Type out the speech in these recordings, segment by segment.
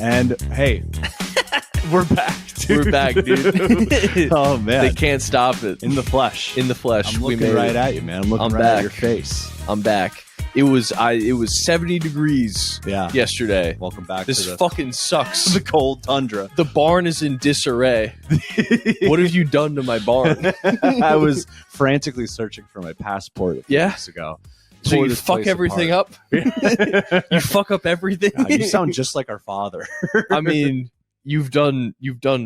And hey, we're back, dude. We're back, dude. Oh, man. They can't stop it. In the flesh. In the flesh. I'm looking right at you, man. I'm looking right back. at your face. I'm back. It was 70 degrees yesterday. Welcome back this to the fucking sucks. the cold tundra. The barn is in disarray. What have you done to my barn? I was frantically searching for my passport a few weeks ago. So you fuck everything up? You fuck up everything? God, you sound just like our father. I mean, you've done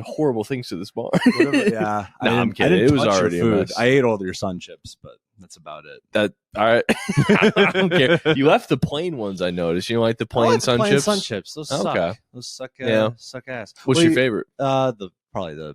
horrible things to this barn. Yeah. No, I'm kidding. It was already food. a mess. I ate all of your sun chips, but that's about it. All right. I don't care. You left the plain ones, I noticed. You don't like the plain sun chips? Sun chips. Those suck. Okay. Those suck. Suck ass. What's your favorite? Probably the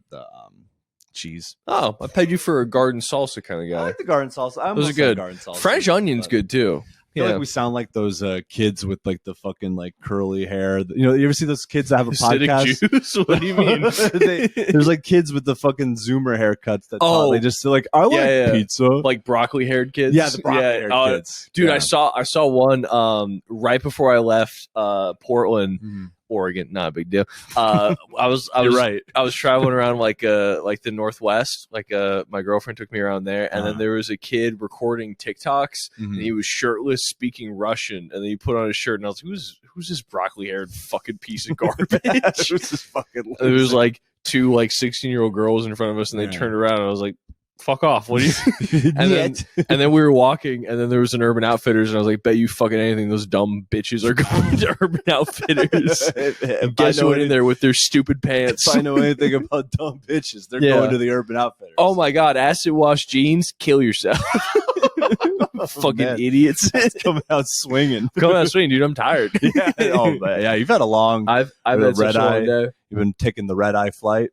cheese. Oh, I pegged you for a garden salsa kind of guy. I like the garden salsa. Those are good. Garden salsa, French onion's good too. I feel like we sound like those kids with like the fucking like curly hair. You know, you ever see those kids that have a podcast? Juice? What do you mean? There's like kids with the fucking Zoomer haircuts that they just like, I like pizza. Like broccoli haired kids. Yeah, the broccoli haired kids. Dude, I saw one right before I left Portland. Oregon, not a big deal. I was traveling around like the Northwest. My girlfriend took me around there, and then there was a kid recording TikToks, and he was shirtless, speaking Russian, and then he put on a shirt, and I was like, "Who's this broccoli-haired fucking piece of garbage?" Who's this fucking loser? There was like two 16-year-old girls in front of us, and they turned around, and I was like, fuck off. What do you and then we were walking, and then there was an Urban Outfitters, and I was like, bet you fucking anything those dumb bitches are going to Urban Outfitters. Guess who went in there with their stupid pants? If I know anything about dumb bitches, they're going to the Urban Outfitters. Oh my god, acid wash jeans, kill yourself. Fucking idiots. Coming out swinging. Dude, I'm tired. You've had a long I've had such a long day. You've been taking the red eye flight.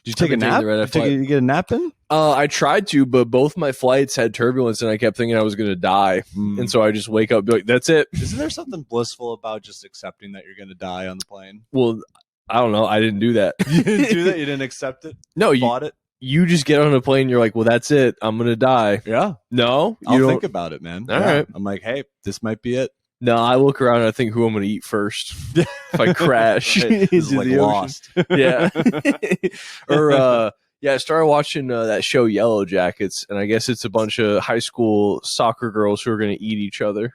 Did you take a nap? Did you get a nap in? I tried to, but both my flights had turbulence, and I kept thinking I was going to die. And so I just wake up and be like, that's it. Isn't there something blissful about just accepting that you're going to die on the plane? Well, I don't know. I didn't do that. You didn't do that? You didn't accept it? No, you bought it? You just get on a plane, you're like, well, that's it. I'm going to die. Yeah. No? I'll think about it, man. All right. I'm like, hey, this might be it. No, I look around and I think who I'm going to eat first if I crash. This is like Lost. Yeah. Or, I started watching that show Yellow Jackets, and I guess it's a bunch of high school soccer girls who are going to eat each other.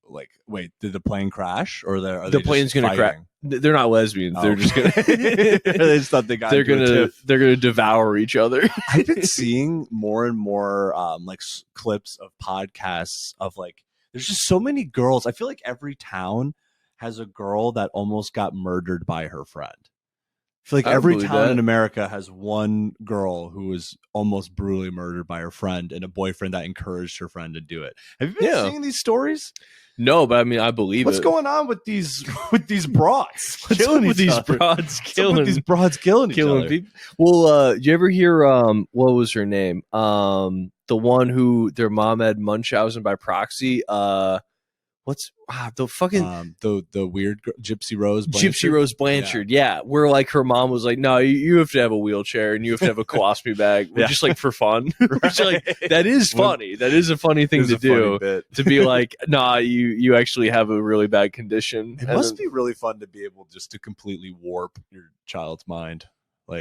Like, wait, did the plane crash, or the plane's going to crash? They're not lesbians. Oh. They're just going to. They just thought they got. They're gonna devour each other. I've been seeing more and more clips of podcasts of there's just so many girls. I feel like every town has a girl that almost got murdered by her friend. I feel like every town in America has one girl who was almost brutally murdered by her friend, and a boyfriend that encouraged her friend to do it. Have you been seeing these stories? No, but I mean, I believe What's going on with these broads? Killing these broads killing each other. People. Well, did you ever hear what was her name? The one who their mom had Munchausen by proxy. What's the fucking the weird Gypsy Rose Blanchard? Gypsy Rose Blanchard, yeah. Where her mom was like, no, you have to have a wheelchair and you have to have a colostomy bag, just for fun. Right. That is funny. That is a funny thing to do. To be like, nah, you actually have a really bad condition. It must be really fun to be able just to completely warp your child's mind.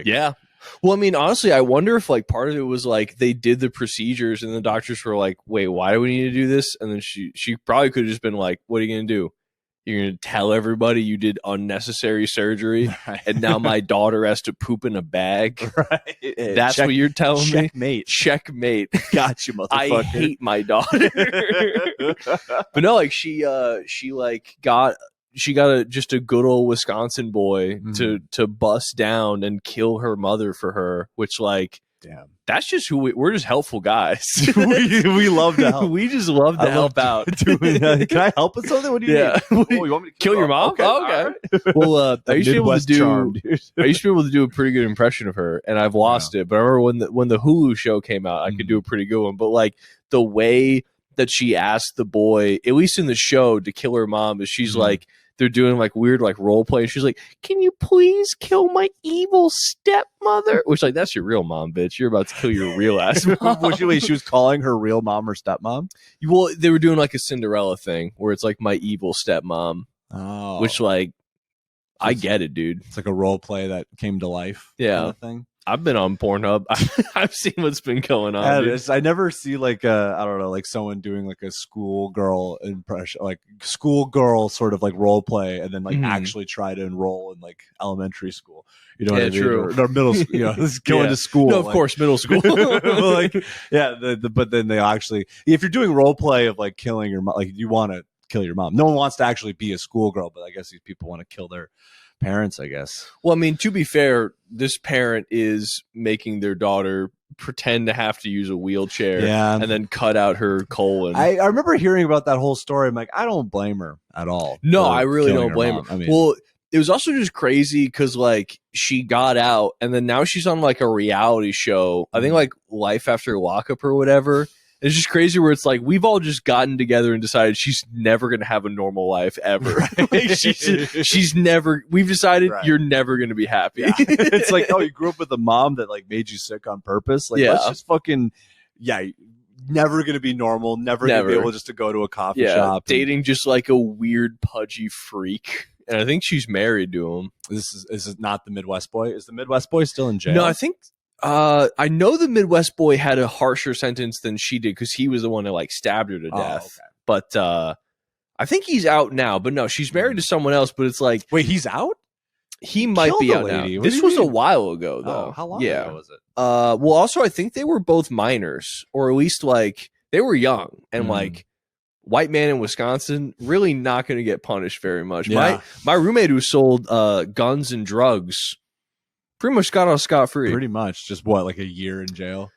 Yeah. Well, I mean, honestly, I wonder if part of it was they did the procedures and the doctors were like, wait, why do we need to do this? And then she probably could have just been like, what are you going to do? You're going to tell everybody you did unnecessary surgery and now my daughter has to poop in a bag? Right. That's what you're telling me? Checkmate. Got you, motherfucker. I hate my daughter. But no, she got just a good old Wisconsin boy to bust down and kill her mother for her, which damn, that's just who we're just helpful guys. we love to help. We just love to help out. Can I help with something? What do you need? You want me to kill your mom? Okay. Right. Well, I used to be able to do a pretty good impression of her, and I've lost it. But I remember when the Hulu show came out, I could do a pretty good one. But the way that she asked the boy, at least in the show, to kill her mom, is she's they're doing weird role play. She's like, "Can you please kill my evil stepmother?" Which that's your real mom, bitch. You're about to kill your real ass mom. She was calling her real mom or stepmom? Well, they were doing a Cinderella thing where it's my evil stepmom. Oh, which I get it, dude. It's like a role play that came to life. Yeah. Kind of thing. I've been on Pornhub. I've seen what's been going on. I never see like I don't know, like someone doing like a schoolgirl impression, like schoolgirl sort of like role play, and then like actually try to enroll in like elementary school. You know what I mean? True. Or middle school. You know, going to school. No, of course, middle school. Like, yeah, but then they actually, if you're doing role play of like killing your mom, like you want to kill your mom. No one wants to actually be a schoolgirl, but I guess these people want to kill their parents, I guess. Well, I mean, to be fair, this parent is making their daughter pretend to have to use a wheelchair and then cut out her colon. I remember hearing about that whole story. I'm like, I don't blame her at all. No, I really don't blame her. I mean, well, it was also just crazy because like she got out and then now she's on like a reality show. I think like Life After Lockup or whatever. It's just crazy where it's like we've all just gotten together and decided she's never going to have a normal life ever. Like she's never. We've decided you're never going to be happy. Yeah. It's like, oh, you grew up with a mom that like made you sick on purpose. Like, let's just fucking never going to be normal. Never going to be able just to go to a coffee shop. Dating just like a weird pudgy freak. And I think she's married to him. This is not the Midwest boy. Is the Midwest boy still in jail? No, I think. I know the Midwest boy had a harsher sentence than she did because he was the one that like stabbed her to death. Okay. But I think he's out now. But no, she's married to someone else. But it's like, wait, he's out? He might be out now. This was a while ago, though. Oh, how long ago was it? Well, also I think they were both minors, or at least like they were young, and like white man in Wisconsin really not going to get punished very much. Yeah. My roommate who sold guns and drugs pretty much got off scot-free. Pretty much. Just what, like a year in jail?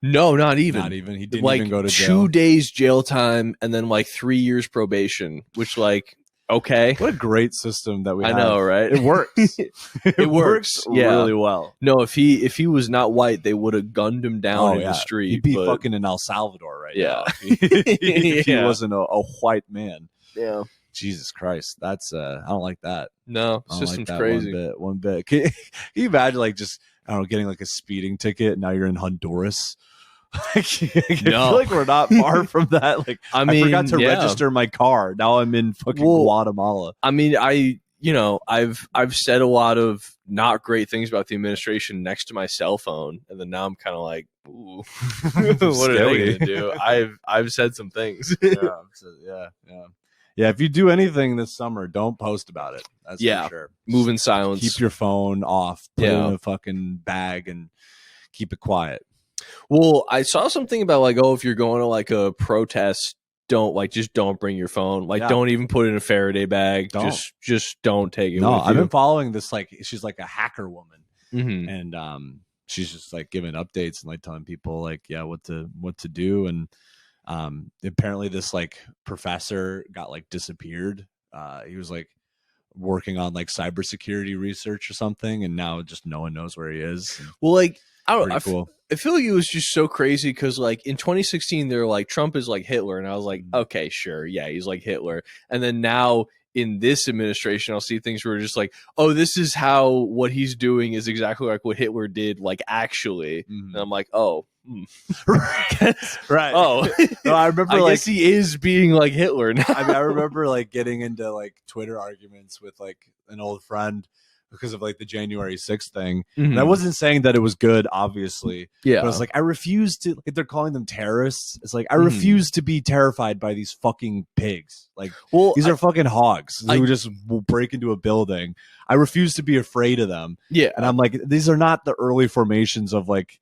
No, not even. Not even. He didn't like even go to jail. 2 days jail time and then like 3 years probation, which like, okay. What a great system that we have. I know, right? It works. It works really well. No, if he was not white, they would have gunned him down in the street. He'd be fucking in El Salvador right now. If he wasn't a white man. Yeah. Jesus Christ. That's I don't like that. No, system's crazy. One bit. Can you imagine like just, I don't know, getting like a speeding ticket and now you're in Honduras? I feel like we're not far from that. Like I forgot to register my car. Now I'm in fucking Guatemala. I mean, I've said a lot of not great things about the administration next to my cell phone, and then now I'm kind of like, ooh, what are they going to do? I've said some things. Yeah, if you do anything this summer, don't post about it. That's for sure. Move in silence. Keep your phone off. Put it in a fucking bag and keep it quiet. Well, I saw something about like, oh, if you're going to like a protest, just don't bring your phone. Like, don't even put it in a Faraday bag. Just don't take it. No, with I've you. been following this. Like, she's like a hacker woman, and she's just like giving updates and like telling people like, what to do. And apparently this like professor got like disappeared. He was like working on like cybersecurity research or something, and now just no one knows where he is. Well, like I don't know. Cool. I feel like it was just so crazy because like in 2016 they're like Trump is like Hitler, and I was like, okay, sure, yeah, he's like Hitler. And then now in this administration I'll see things where just like, oh, this is how what he's doing is exactly like what Hitler did, like actually. And I'm like, oh, right. Oh, no, I remember. I guess he is being like Hitler now. I remember like getting into like Twitter arguments with like an old friend because of like the January 6th thing. And I wasn't saying that it was good, obviously. Yeah. But I was like, I refuse to, like, they're calling them terrorists. It's like, I refuse to be terrified by these fucking pigs. Like, these are fucking hogs who just will break into a building. I refuse to be afraid of them. Yeah. And I'm like, these are not the early formations of like,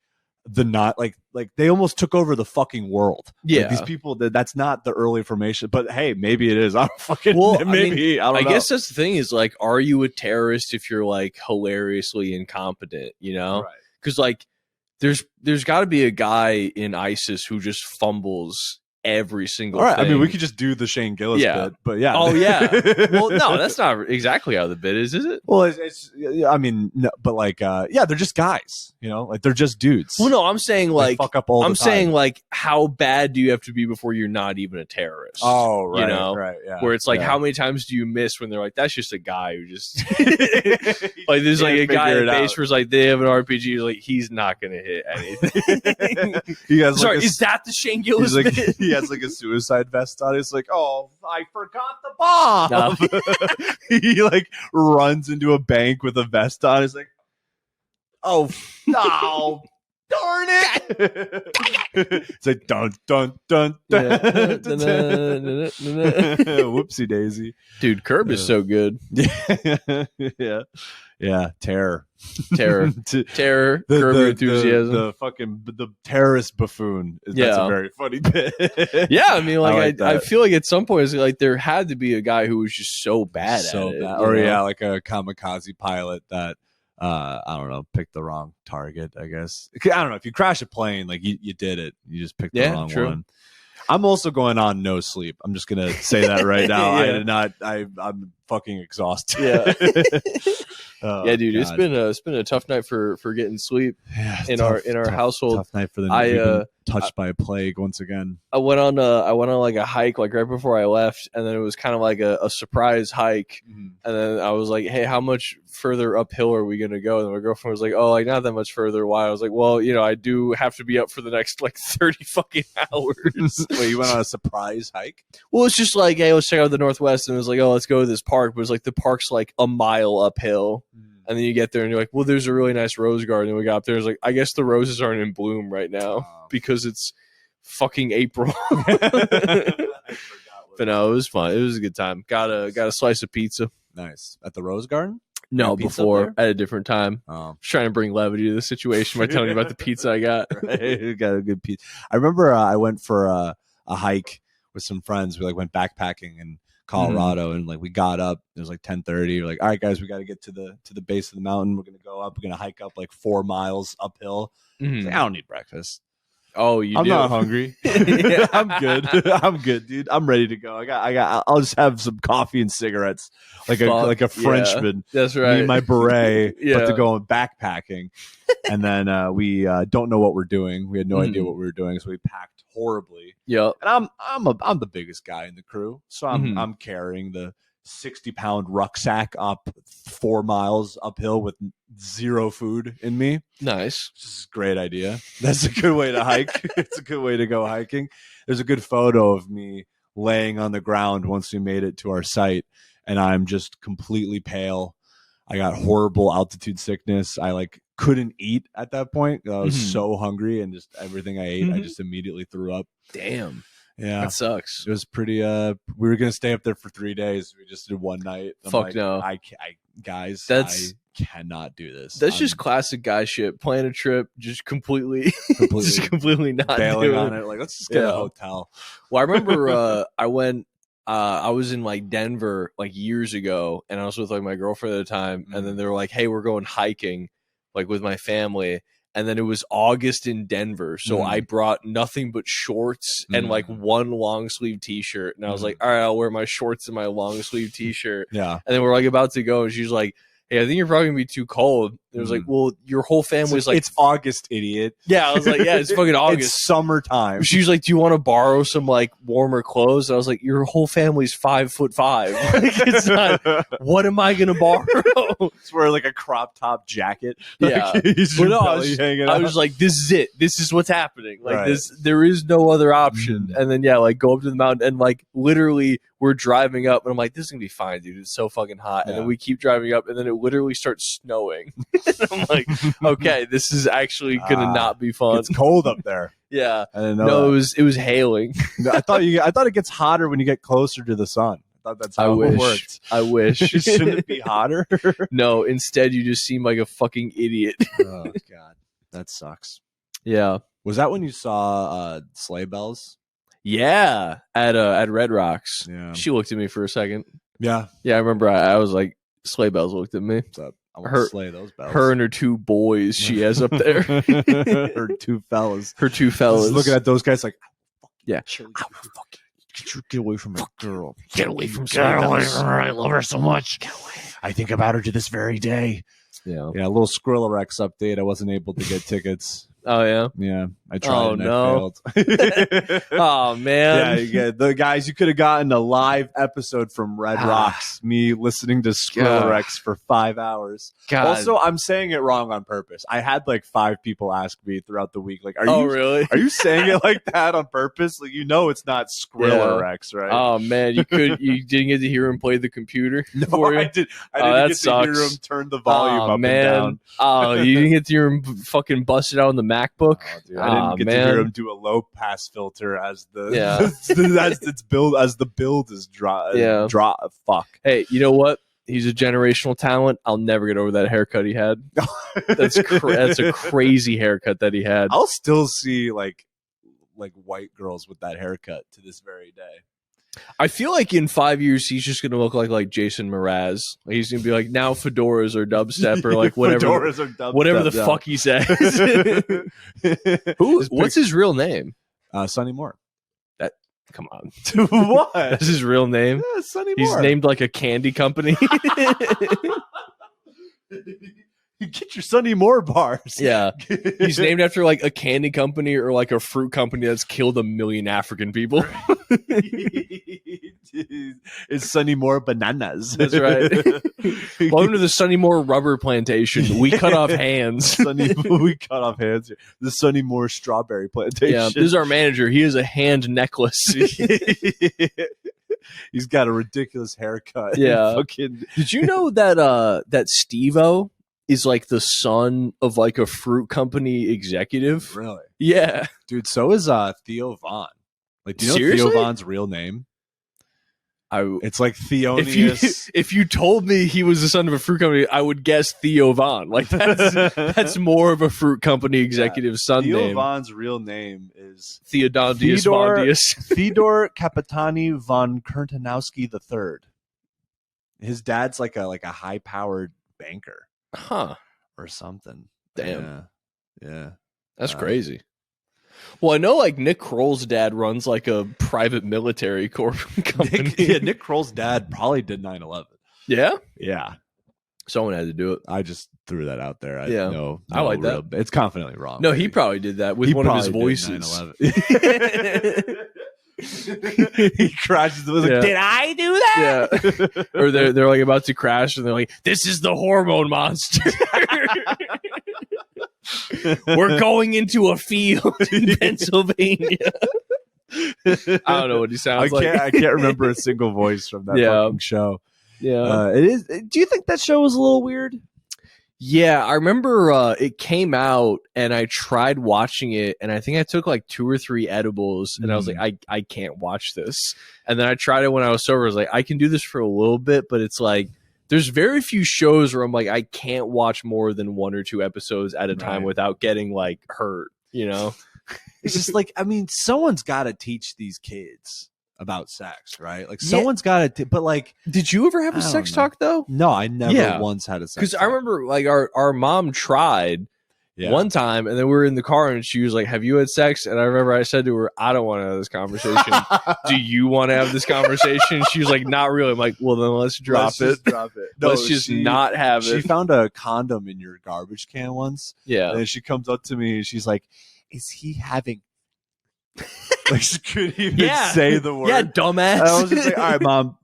like they almost took over the fucking world. Yeah, like these people that's not the early formation, but hey, maybe it is. I don't fucking maybe. I guess that's the thing is like, are you a terrorist if you're like hilariously incompetent? You know, because like there's got to be a guy in ISIS who just fumbles every single thing. I mean, we could just do the Shane Gillis bit, but yeah. Oh yeah. Well, no, that's not exactly how the bit is it? Well, it's I mean, no, but like, they're just guys, you know, like they're just dudes. Well, no, I'm saying like, they fuck up all the time. saying like, how bad do you have to be before you're not even a terrorist? Oh, right, you know, right, yeah. Where it's like, how many times do you miss when they're like, that's just a guy who just like there's like a guy in base where it's like they have an RPG, like he's not gonna hit anything. You guys, sorry, is that the Shane Gillis bit? he has like a suicide vest on. It's like, oh, I forgot the bomb. No. He like runs into a bank with a vest on. It's like, oh no. Darn it! It's like dun dun dun dun. Whoopsie daisy, dude. Curb is so good. Yeah. Terror. Curb Your Enthusiasm. The terrorist buffoon. That's a very funny bit. Yeah, I mean, like I feel like at some point, it's like there had to be a guy who was just so bad at it, or like a kamikaze pilot that. I don't know, picked the wrong target, I guess. I don't know. If you crash a plane, like you did it. You just picked the wrong one. I'm also going on no sleep. I'm just going to say that right now. I'm fucking exhausted. Yeah, dude, God. It's been a tough night for getting sleep in our household. Tough night for the night. Touched by a plague once again. I went on like a hike like right before I left, and then it was kind of like a surprise hike. Mm-hmm. And then I was like, "Hey, how much further uphill are we gonna go?" And my girlfriend was like, "Oh, like not that much further." Why? I was like, "Well, I do have to be up for the next like 30 fucking hours." Wait, you went on a surprise hike? Well, it's just like, hey, let's check out the Northwest, and it was like, oh, let's go to this park. But it was like the park's like a mile uphill. And then you get there and you're like, well, there's a really nice rose garden. And we got up there. It's like, I guess the roses aren't in bloom right now because it's fucking April. But no, it was fun. It was a good time. Got a slice of pizza. Nice. At the rose garden? No, before at a different time. Oh. Trying to bring levity to the situation by telling you about the pizza I got. Right. Got a good pizza. I remember I went for a hike with some friends. We like went backpacking and Colorado, and like we got up, it was like 10:30. We're like, all right guys, we got to get to the base of the mountain. We're gonna go up, we're gonna hike up like 4 miles uphill. Like, I don't need breakfast. I'm not hungry. I'm good, dude. I'm ready to go. I'll just have some coffee and cigarettes like a Frenchman. That's right. Me and my beret but to go backpacking. And then we don't know what we're doing. We had no idea what we were doing, so we packed horribly. Yeah. And I'm the biggest guy in the crew, so I'm carrying the 60-pound rucksack up 4 miles uphill with zero food in me. Nice. This is a great idea. That's a good way to hike. It's a good way to go hiking. There's a good photo of me laying on the ground once we made it to our site, and I'm just completely pale. I got horrible altitude sickness. I like couldn't eat at that point. I was so hungry, and just everything I ate, I just immediately threw up. Damn. Yeah, that sucks. It was pretty. We were gonna stay up there for 3 days. We just did one night. No, I cannot do this. That's just classic guy shit. Plan a trip, just completely not bailing on it. Like, let's just get a hotel. Well, I remember I went. I was in like Denver like years ago, and I was with like my girlfriend at the time, and then they were like, "Hey, we're going hiking, like with my family." And then it was August in Denver, so I brought nothing but shorts and like one long sleeve T-shirt. And I was like, all right, I'll wear my shorts and my long sleeve T-shirt. Yeah. And then we're like about to go, and she's like, hey, I think you're probably gonna be too cold. It was like, well, your whole family's like, it's August, idiot. Yeah, I was like, yeah, it's fucking August. It's summertime. She's like, do you want to borrow some like warmer clothes? And I was like, your whole family's 5'5". Like, it's not. What am I gonna borrow? It's wear like a crop top jacket. Yeah, like, I was like, this is it. This is what's happening. Like this, there is no other option. And then like go up to the mountain and like literally we're driving up, and I'm like, this is gonna be fine, dude. It's so fucking hot. And then we keep driving up, and then it literally starts snowing. I'm like, okay, this is actually gonna not be fun. It's cold up there. Yeah, I didn't know. No, it was hailing. I thought it gets hotter when you get closer to the sun. I thought that's how it works. I wish. Shouldn't it be hotter? No, instead you just seem like a fucking idiot. Oh god, that sucks. Yeah. Was that when you saw Sleigh Bells? Yeah, at Red Rocks. Yeah. She looked at me for a second. Yeah. Yeah, I remember I was like, Sleigh Bells looked at me. What's up? I want to slay those bells. Her and her 2 boys she has up there. Her 2 fellas. Just looking at those guys like, yeah. Get away from my girl. Get away from her. I love her so much. Get away. I think about her to this very day. Yeah. Yeah, a little Skrillex update. I wasn't able to get tickets. Oh yeah. Yeah, I tried and no. I failed. Oh man. Yeah, the guys, you could have gotten a live episode from Red Rocks, me listening to Skrillex for 5 hours. God. Also, I'm saying it wrong on purpose. I had like 5 people ask me throughout the week, like, really? Are you saying it like that on purpose? Like, it's not Skrillex, right? Oh man, you didn't get to hear him play the computer? No, for you? I didn't get to hear him turn the volume up and down. Oh, you didn't get to hear him fucking bust it out on the MacBook? Oh, dude, I didn't get to hear him do a low pass filter as the as the build is fuck. Hey, you know what? He's a generational talent. I'll never get over that haircut he had. That's a crazy haircut that he had. I'll still see like white girls with that haircut to this very day. I feel like in 5 years he's just gonna look like Jason Mraz. He's gonna be like, now fedoras or dubstep or like whatever, whatever the fuck he says. What's his real name? Sonny Moore. Come on. What? That's his real name? Yeah, Sonny He's Moore. named like a candy company. You get your Sonny Moore bars. Yeah. He's named after like a candy company or like a fruit company that's killed 1 million African people. It's Sonny Moore bananas. That's right. Welcome to the Sonny Moore rubber plantation. We cut off hands. We cut off hands here. The Sonny Moore strawberry plantation. Yeah, this is our manager. He has a hand necklace. He's got a ridiculous haircut. Yeah. Did you know that Steve-O is like the son of like a fruit company executive? Really? Yeah. Dude, so is Theo Von. Like, do you know Seriously? Theo Von's real name? It's like Theonius. If you told me he was the son of a fruit company, I would guess Theo Von. Like that's more of a fruit company executive son Theo name. Von's real name is Theodontius Mondius. Fedor Kapitani von Kurtanowski III. His dad's like a high-powered banker. Huh. Or something. Damn. Yeah. That's crazy. Well, I know like Nick Kroll's dad runs like a private military company. Nick Kroll's dad probably did 9/11. Yeah? Yeah. Someone had to do it. I just threw that out there. I like that. It's confidently wrong. No, he probably did that with one of his voices. 9/11. He crashes. Like, did I do that? Yeah. Or they're like about to crash and they're like, this is the hormone monster. We're going into a field in Pennsylvania. I don't know what he sounds like. I can't remember a single voice from that fucking show. Yeah. It is. Do you think that show was a little weird? Yeah, I remember it came out and I tried watching it and I think I took like 2 or 3 edibles and I was like, I can't watch this. And then I tried it when I was sober. I was like, I can do this for a little bit, but it's like, there's very few shows where I'm like, I can't watch more than 1 or 2 episodes at a time without getting like hurt, you know? It's just like, I mean, someone's got to teach these kids about sex, right? Like someone's got to, but like, did you ever have a sex talk though? No, I never once had a sex talk. Because I remember like our mom tried one time and then we were in the car and she was like, have you had sex? And I remember I said to her, I don't want to have this conversation. Do you want to have this conversation? She was like, not really. I'm like, well, then let's drop it. No, let's just not have it. She found a condom in your garbage can once. Yeah. And then she comes up to me and she's like, is he having... Like she couldn't even say the word. Yeah, dumbass. And I was just like, all right, Mom,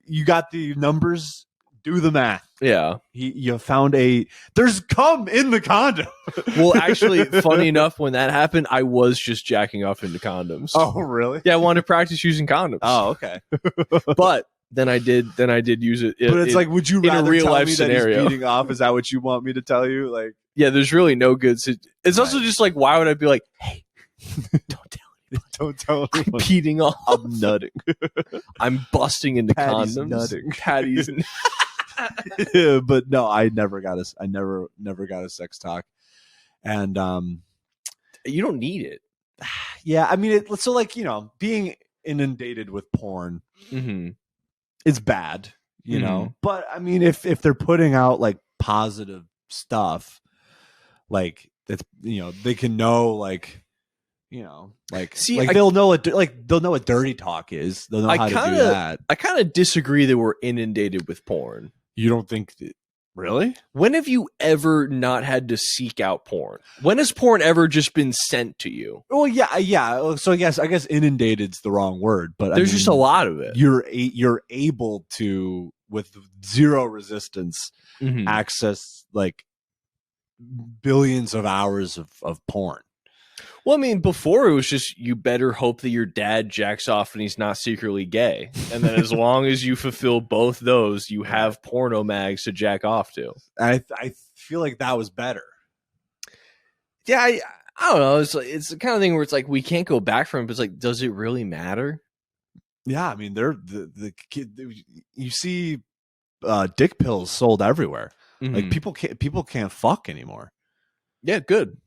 you got the numbers. Do the math. Yeah. You found there's cum in the condom. Well, actually, funny enough, when that happened, I was just jacking off into condoms. Oh, really? Yeah, I wanted to practice using condoms. Oh, okay. But then I did use it. But it's like, would you rather in a real tell life me scenario. that he's beating off? Is that what you want me to tell you? Like, yeah, there's really no good. It's also just like, why would I be like, hey, don't tell. Don't tell me. I'm beating off. I'm nutting. I'm busting into Patty's condoms. Nutting. Patty's. But no, I never got a sex talk, and you don't need it. Yeah, I mean, so like being inundated with porn is bad, you know. But I mean, if they're putting out like positive stuff, like it's they can know like. They'll know what dirty talk is. They'll know how to do that. I kind of disagree that we're inundated with porn. You don't think Really? When have you ever not had to seek out porn? When has porn ever just been sent to you? Well, yeah. So I guess inundated's the wrong word, but there's just a lot of it. You're able to, with zero resistance, access like billions of hours of porn. Well, I mean, before it was just you better hope that your dad jacks off and he's not secretly gay. And then as long as you fulfill both those, you have porno mags to jack off to. I feel like that was better. Yeah, I don't know. It's the kind of thing where it's like we can't go back from it, but it's like, does it really matter? Yeah, I mean, they're the kid. You see, dick pills sold everywhere. Like people can't fuck anymore. Yeah, good.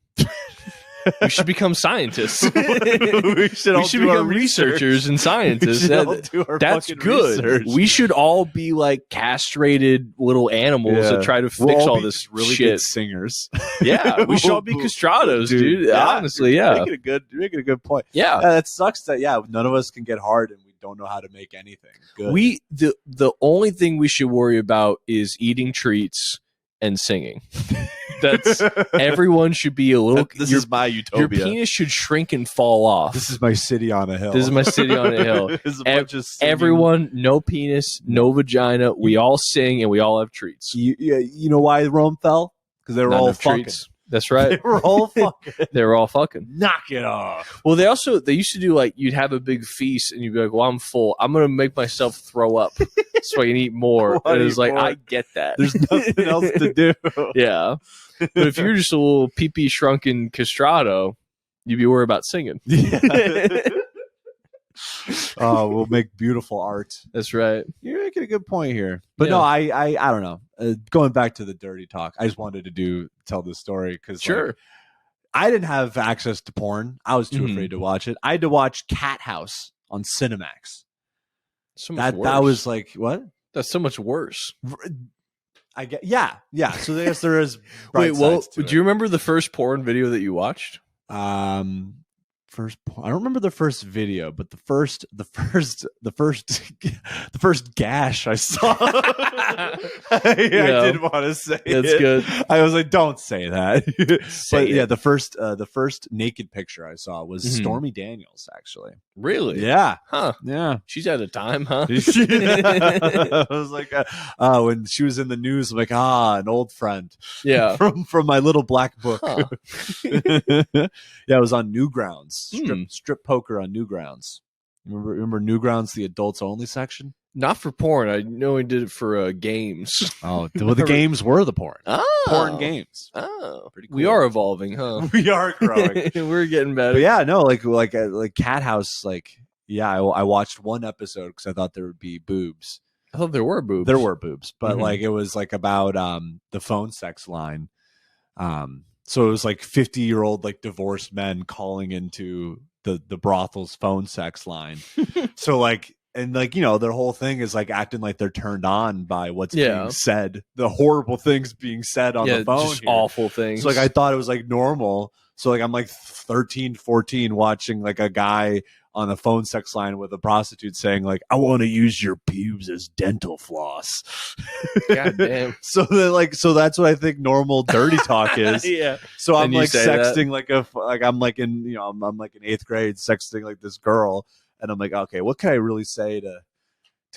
We should become scientists. we should become researchers and scientists. That's good. Research. We should all be like castrated little animals that try to fix all this really shit. Good singers. Yeah, we should all be castrados, dude. Yeah, honestly, you're making a good point. Yeah, that sucks that none of us can get hard and we don't know how to make anything good. The only thing we should worry about is eating treats and singing. That's everyone should be a little. This is my utopia. Your penis should shrink and fall off. This is my city on a hill. Everyone, no penis, no vagina. We all sing and we all have treats. You know why Rome fell? Because they were all fucking. Treats. That's right. They were all fucking. They were all fucking. Knock it off. Well, they used to do like, you'd have a big feast and you'd be like, well, I'm full. I'm going to make myself throw up so I can eat more. And it was like, I get that. There's nothing else to do. Yeah. But if you're just a little pee-pee shrunken castrato, you'd be worried about singing. Yeah. We'll make beautiful art. That's right. You're making a good point here. But no, I don't know. Going back to the dirty talk, I just wanted to tell this story because I didn't have access to porn. I was too afraid to watch it. I had to watch Cat House on Cinemax. So much worse. That was like, what? That's so much worse. I get, yeah. So I guess there is. Wait, well, do you remember the first porn video that you watched? I don't remember the first video, but the first gash I saw. I did want to say that's good. I was like, don't say that. But yeah, the first naked picture I saw was Stormy Daniels, actually. Really? Yeah. Huh. Yeah. She's out of time, huh? I was like, when she was in the news, I'm like, an old friend. Yeah. From my little black book. Huh. Yeah, it was on Newgrounds. Strip poker on Newgrounds. Remember Newgrounds, the adults only section? Not for porn. I know he did it for games. Oh, well, the games were the porn. Oh. Porn games. Oh, pretty cool. We are evolving, huh? We are growing. We're getting better. But yeah, no, like Cat House. Like, yeah, I watched one episode because I thought there would be boobs. I thought there were boobs. There were boobs, but like it was like about the phone sex line. So it was like 50-year-old like divorced men calling into the brothel's phone sex line. So like, and like, their whole thing is like acting like they're turned on by what's being said, the horrible things being said on the phone, just awful things. So like I thought it was like normal. So like I'm like 13, 14 watching like a guy on a phone sex line with a prostitute saying like, I want to use your pubes as dental floss. God damn. So that's what I think normal dirty talk is. Yeah. So I'm like sexting I'm like in, I'm like in 8th grade sexting like this girl. And I'm like, okay, what can I really say to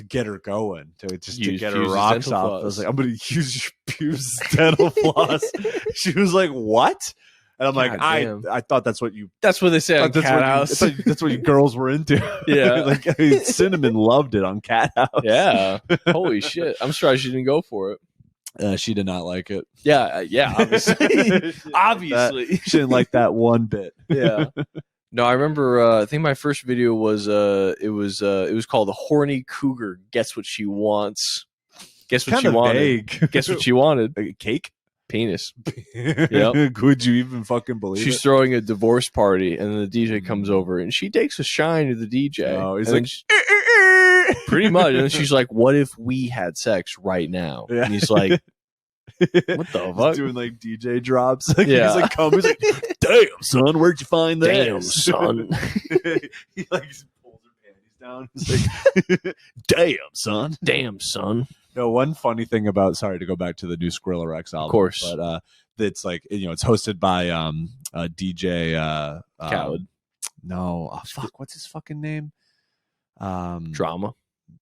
get her going, to get her rocks off? I was like, I'm going to use your pubes as dental floss. She was like, what? And I'm like, I thought that's what they say on Cat House. That's what you girls were into. Yeah. Cinnamon loved it on Cat House. Yeah. Holy shit. I'm surprised she didn't go for it. She did not like it. Yeah. Obviously. Obviously. She didn't like that one bit. Yeah. No, I remember. I think my first video was. It was called "The Horny Cougar Gets What She Wants." Guess what she wanted? Vague. Guess what she wanted? A cake. Penis. Yep. Could you even fucking believe She's throwing a divorce party, and then the DJ comes over, and she takes a shine to the DJ. Oh, he's like, pretty much. And then she's like, "What if we had sex right now?" Yeah. And he's like, "What the fuck?" Doing like DJ drops. Like, yeah. He's like, he's like, "Damn, son, where'd you find that?" Damn, son. He like pulls her panties down. He's like, "Damn, son. Damn, son." No, one funny thing about, sorry to go back to the new Skrillex album, Of course, but it's like, it's hosted by DJ Khaled. No, fuck, what's his fucking name? Drama.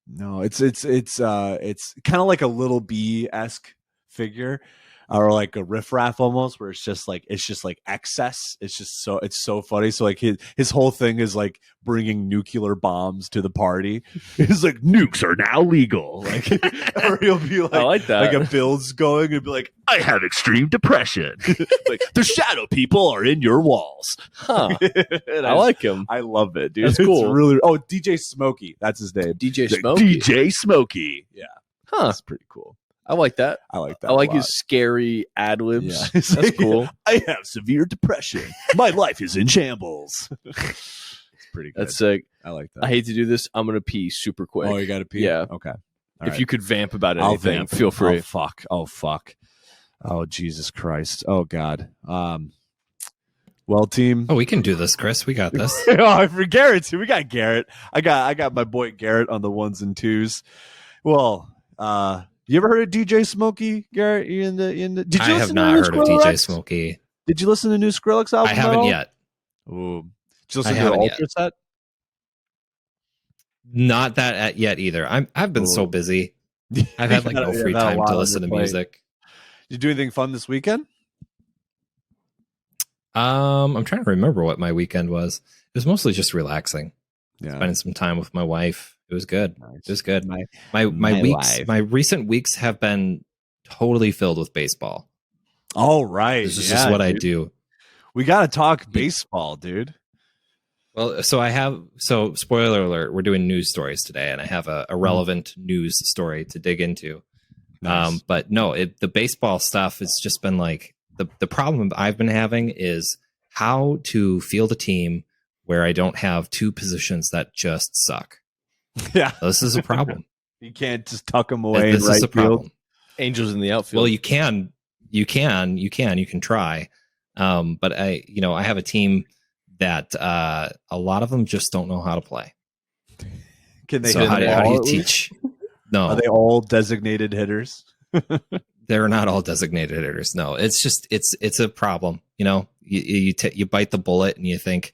No, it's kind of like a Little B-esque figure, or like a riffraff almost, where it's just like excess. It's so funny. So like his whole thing is like bringing nuclear bombs to the party. He's like, nukes are now legal. Like, or he'll be like, I like that. Like a build's going and be like, I have extreme depression. Like, the shadow people are in your walls. Huh. I like him. I love it, dude. That's cool. It's really. Oh, DJ Smokey. That's his name. DJ Like, Smokey. DJ Smokey. Yeah. Huh. That's pretty cool. I like that. I like that. I like his scary ad libs. Yeah. That's cool. I have severe depression. My life is in shambles. It's pretty good. That's sick. I like that. I hate to do this. I'm gonna pee super quick. Oh, you got to pee? Yeah. Okay. If you could vamp about I'll anything, vamp. feel free. Oh, fuck. Oh, fuck. Oh, Jesus Christ. Oh, God. Well, team. Oh, we can do this, Chris. We got this. Oh, for Garrett too. We got Garrett. I got my boy Garrett on the ones and twos. Well, you ever heard of DJ Smokey, Garrett? You in the? Did you I have listen not to heard of DJ Smokey. Did you listen to the new Skrillex album? I haven't yet. Ooh. Did you listen I to the haven't Ultra set? Not that yet either. I've been so busy. I've had like no free time to listen to music. Did you do anything fun this weekend? I'm trying to remember what my weekend was. It was mostly just relaxing. Yeah. Spending some time with my wife. It was good. Nice. It was good. My weeks, wife. my recent weeks have been totally filled with baseball. All right. This is just what I do. We got to talk baseball, dude. Well, so spoiler alert, we're doing news stories today, and I have a relevant news story to dig into. Nice. But no, the baseball stuff has just been like, the problem I've been having is how to field a team where I don't have two positions that just suck. Yeah. This is a problem. You can't just tuck them away This in right is a problem. field. Angels in the outfield. Well, you can try. But I have a team that a lot of them just don't know how to play. Can they? So how do you teach? teach? No, Are they all designated hitters? they're not all designated hitters. No, it's just it's a problem. You bite the bullet and you think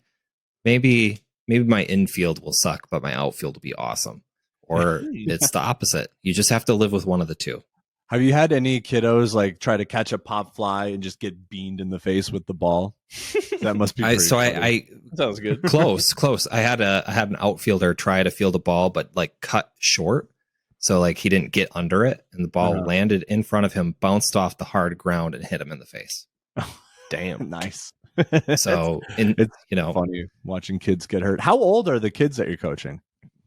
maybe my infield will suck, but my outfield will be awesome. Or it's the opposite. You just have to live with one of the two. Have you had any kiddos like try to catch a pop fly and just get beamed in the face with the ball? That must be I sounds good. Close. I had an outfielder try to field a ball, but like cut short. So like he didn't get under it, and the ball landed in front of him, bounced off the hard ground, and hit him in the face. Damn. Nice. So it's funny watching kids get hurt. How old are the kids that you're coaching?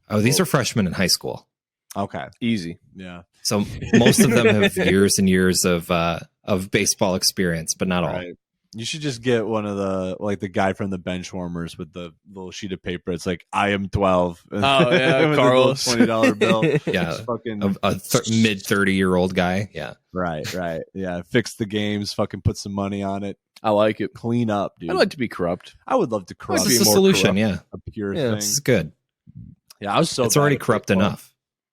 Oh, these are freshmen in high school. Okay. Easy. Yeah. So most of them have years and years of baseball experience, but not all. Right. You should just get one of the guy from the bench warmers with the little sheet of paper. It's like, I am 12. Oh yeah, Carlos. $20 bill. Yeah. Fucking a mid 30-year-old guy. Yeah. Right. Yeah. Fix the games. Fucking put some money on it. I like it. Clean up, dude. I'd like to be corrupt. I would love to corrupt. This is a solution. Corrupt, Yeah. A pure Yeah, thing. This is good. Yeah. I was so It's bad already at corrupt baseball. enough.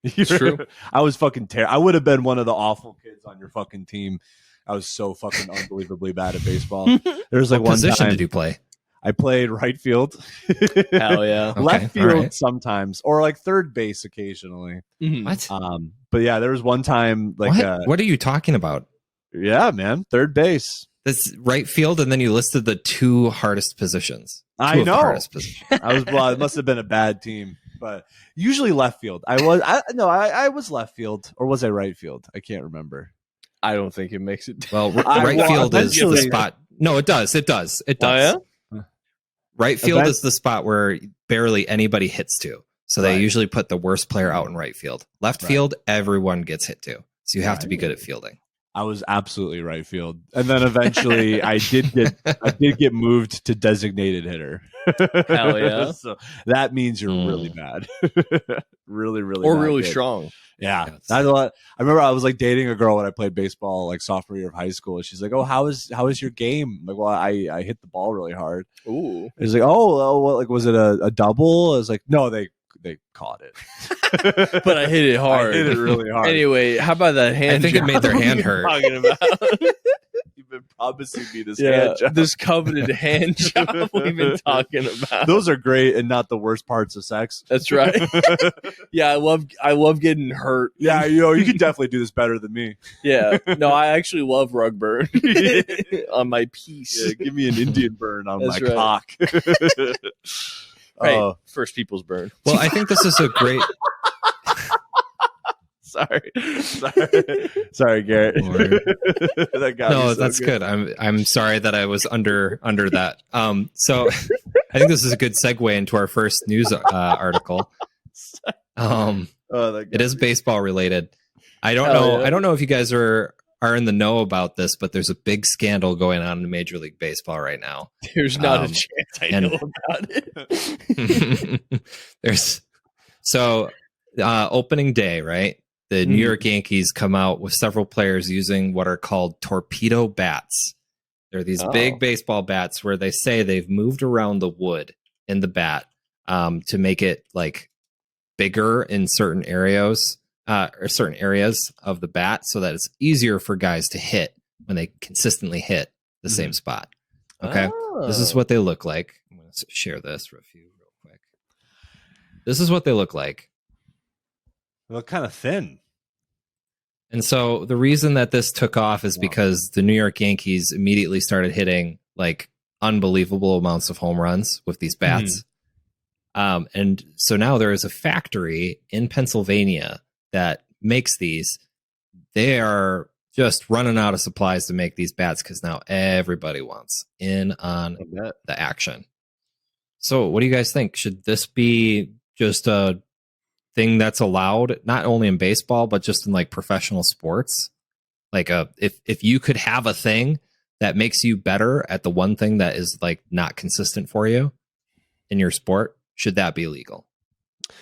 It's true. I was fucking terrible. I would have been one of the awful kids on your fucking team. I was so fucking unbelievably bad at baseball. There was like What one position time did you play? I played right field. Hell yeah. Okay, Left field all right. sometimes, or like third base occasionally. Mhm. What? But yeah, there was one time like What are you talking about? yeah, man, third base. That's right field, and then you listed the two hardest positions. I Two of the know. hardest positions. It must have been a bad team, but usually left field. I was left field, or was I right field? I can't remember. I don't think it makes it. Well, I- right well, field is the eventually- spot. No, it does. It does. It does. Oh, yeah? Right field Event- is the spot where barely anybody hits to. So they Right. usually put the worst player out in right field. Left Right. field, everyone gets hit to. So you have to be Right. good at fielding. I was absolutely right field, and then eventually I did get moved to designated hitter. Hell yeah. So that means you're really bad, really Or not really good. strong. Yeah, Yes. that's a lot. I remember I was like dating a girl when I played baseball, like sophomore year of high school. And she's like, "Oh, how is your game?" I'm like, well, I hit the ball really hard. Ooh. It's like, oh, what, like was it a double? I was like, no, they caught it. But I hit it hard. I hit it really hard. Anyway, how about that hand I think job it made their hand hurt. talking about? You've been promising me this hand job. This coveted hand job we've been talking about. Those are great and not the worst parts of sex. That's right. Yeah, I love getting hurt. Yeah, you can definitely do this better than me. Yeah. No, I actually love rug burn on my piece. Yeah, give me an Indian burn on That's my right. cock. Hey, first people's burn. Well, I think this is a great. Sorry, Garrett. That got me No, so that's good. I'm sorry that I was under that. So I think this is a good segue into our first news article. It is baseball related. I don't know. Yeah. I don't know if you guys are in the know about this, but there's a big scandal going on in Major League Baseball right now. There's not a chance I know about it. There's opening day, right? The New York Yankees come out with several players using what are called torpedo bats. They're these big baseball bats where they say they've moved around the wood in the bat to make it like bigger in certain areas or certain areas of the bat so that it's easier for guys to hit when they consistently hit the same spot. Okay. This is what they look like. I'm going to share this with you real quick. This is what they look like. They look kind of thin. And so the reason that this took off is because the New York Yankees immediately started hitting like unbelievable amounts of home runs with these bats. And so now there is a factory in Pennsylvania that makes these. They are just running out of supplies to make these bats because now everybody wants in on the action. So what do you guys think? Should this be just a thing that's allowed not only in baseball but just in like professional sports? Like if you could have a thing that makes you better at the one thing that is like not consistent for you in your sport, should that be legal?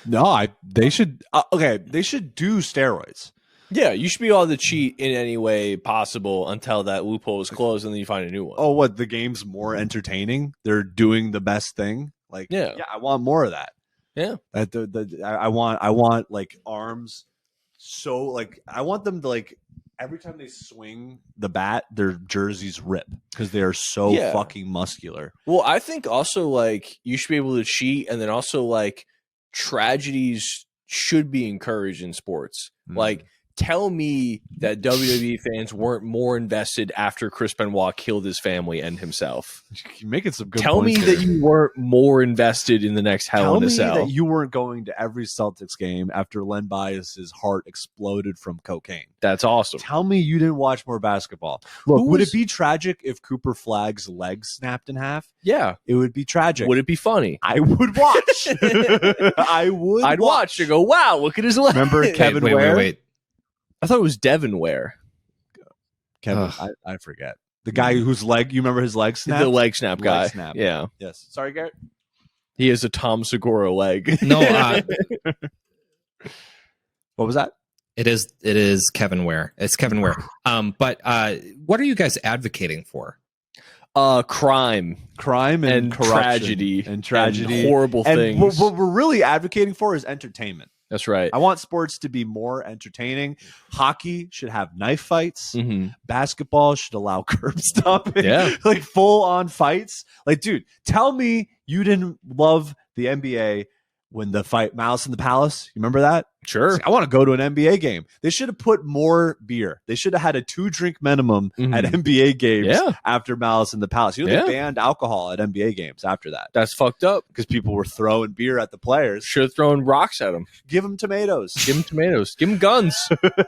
No, they should they should do steroids. Yeah, you should be able to cheat in any way possible until that loophole is closed and then you find a new one. Oh, what, the game's more entertaining? They're doing the best thing? Like, yeah, I want more of that. Yeah. I want like arms. So like I want them to like every time they swing the bat, their jerseys rip because they are so fucking muscular. Well, I think also like you should be able to cheat, and then also like tragedies should be encouraged in sports. Like, tell me that WWE fans weren't more invested after Chris Benoit killed his family and himself. You're making some good Tell me points that you weren't more invested in the next Hell in a Cell. Tell me that you weren't going to every Celtics game after Len Bias's heart exploded from cocaine. That's awesome. Tell me you didn't watch more basketball. Look, would it be tragic if Cooper Flagg's leg snapped in half? Yeah. It would be tragic. Would it be funny? I would watch. I'd watch. You go, wow, look at his leg. Remember Kevin Ware? Wait. I thought it was Devin Ware. Kevin, I forget. The guy whose leg, you remember his leg snap? The leg snap guy. Leg snap. Yeah. Yes. Sorry, Garrett. He has a Tom Segura leg. No, what was that? It is Kevin Ware. It's Kevin Ware. But what are you guys advocating for? Crime and tragedy and horrible things. What we're really advocating for is entertainment. That's right. I want sports to be more entertaining. Hockey should have knife fights. Basketball should allow curb stomping. Yeah. Like full on fights. Like, dude, tell me you didn't love the NBA when the fight Malice in the Palace. You remember that? Sure. I want to go to an NBA game. They should have put more beer. They should have had a 2-drink minimum at NBA games after Malice in the Palace. They banned alcohol at NBA games after that. That's fucked up. Because people were throwing beer at the players. Should have thrown rocks at them. Give them tomatoes. Give them guns.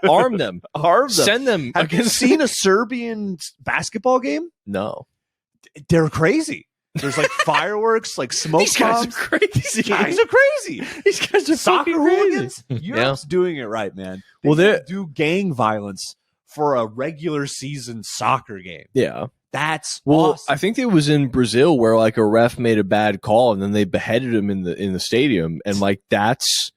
Arm them. Send them. Have you seen a Serbian basketball game? No. They're crazy. There's like fireworks, like smoke These guys bombs. are crazy. These guys are crazy. These guys are soccer fucking crazy. hooligans. Europe's doing it right, man. Well, they do gang violence for a regular season soccer game. Yeah. That's awesome. awesome. I think it was in Brazil where like a ref made a bad call and then they beheaded him in the stadium, and like that's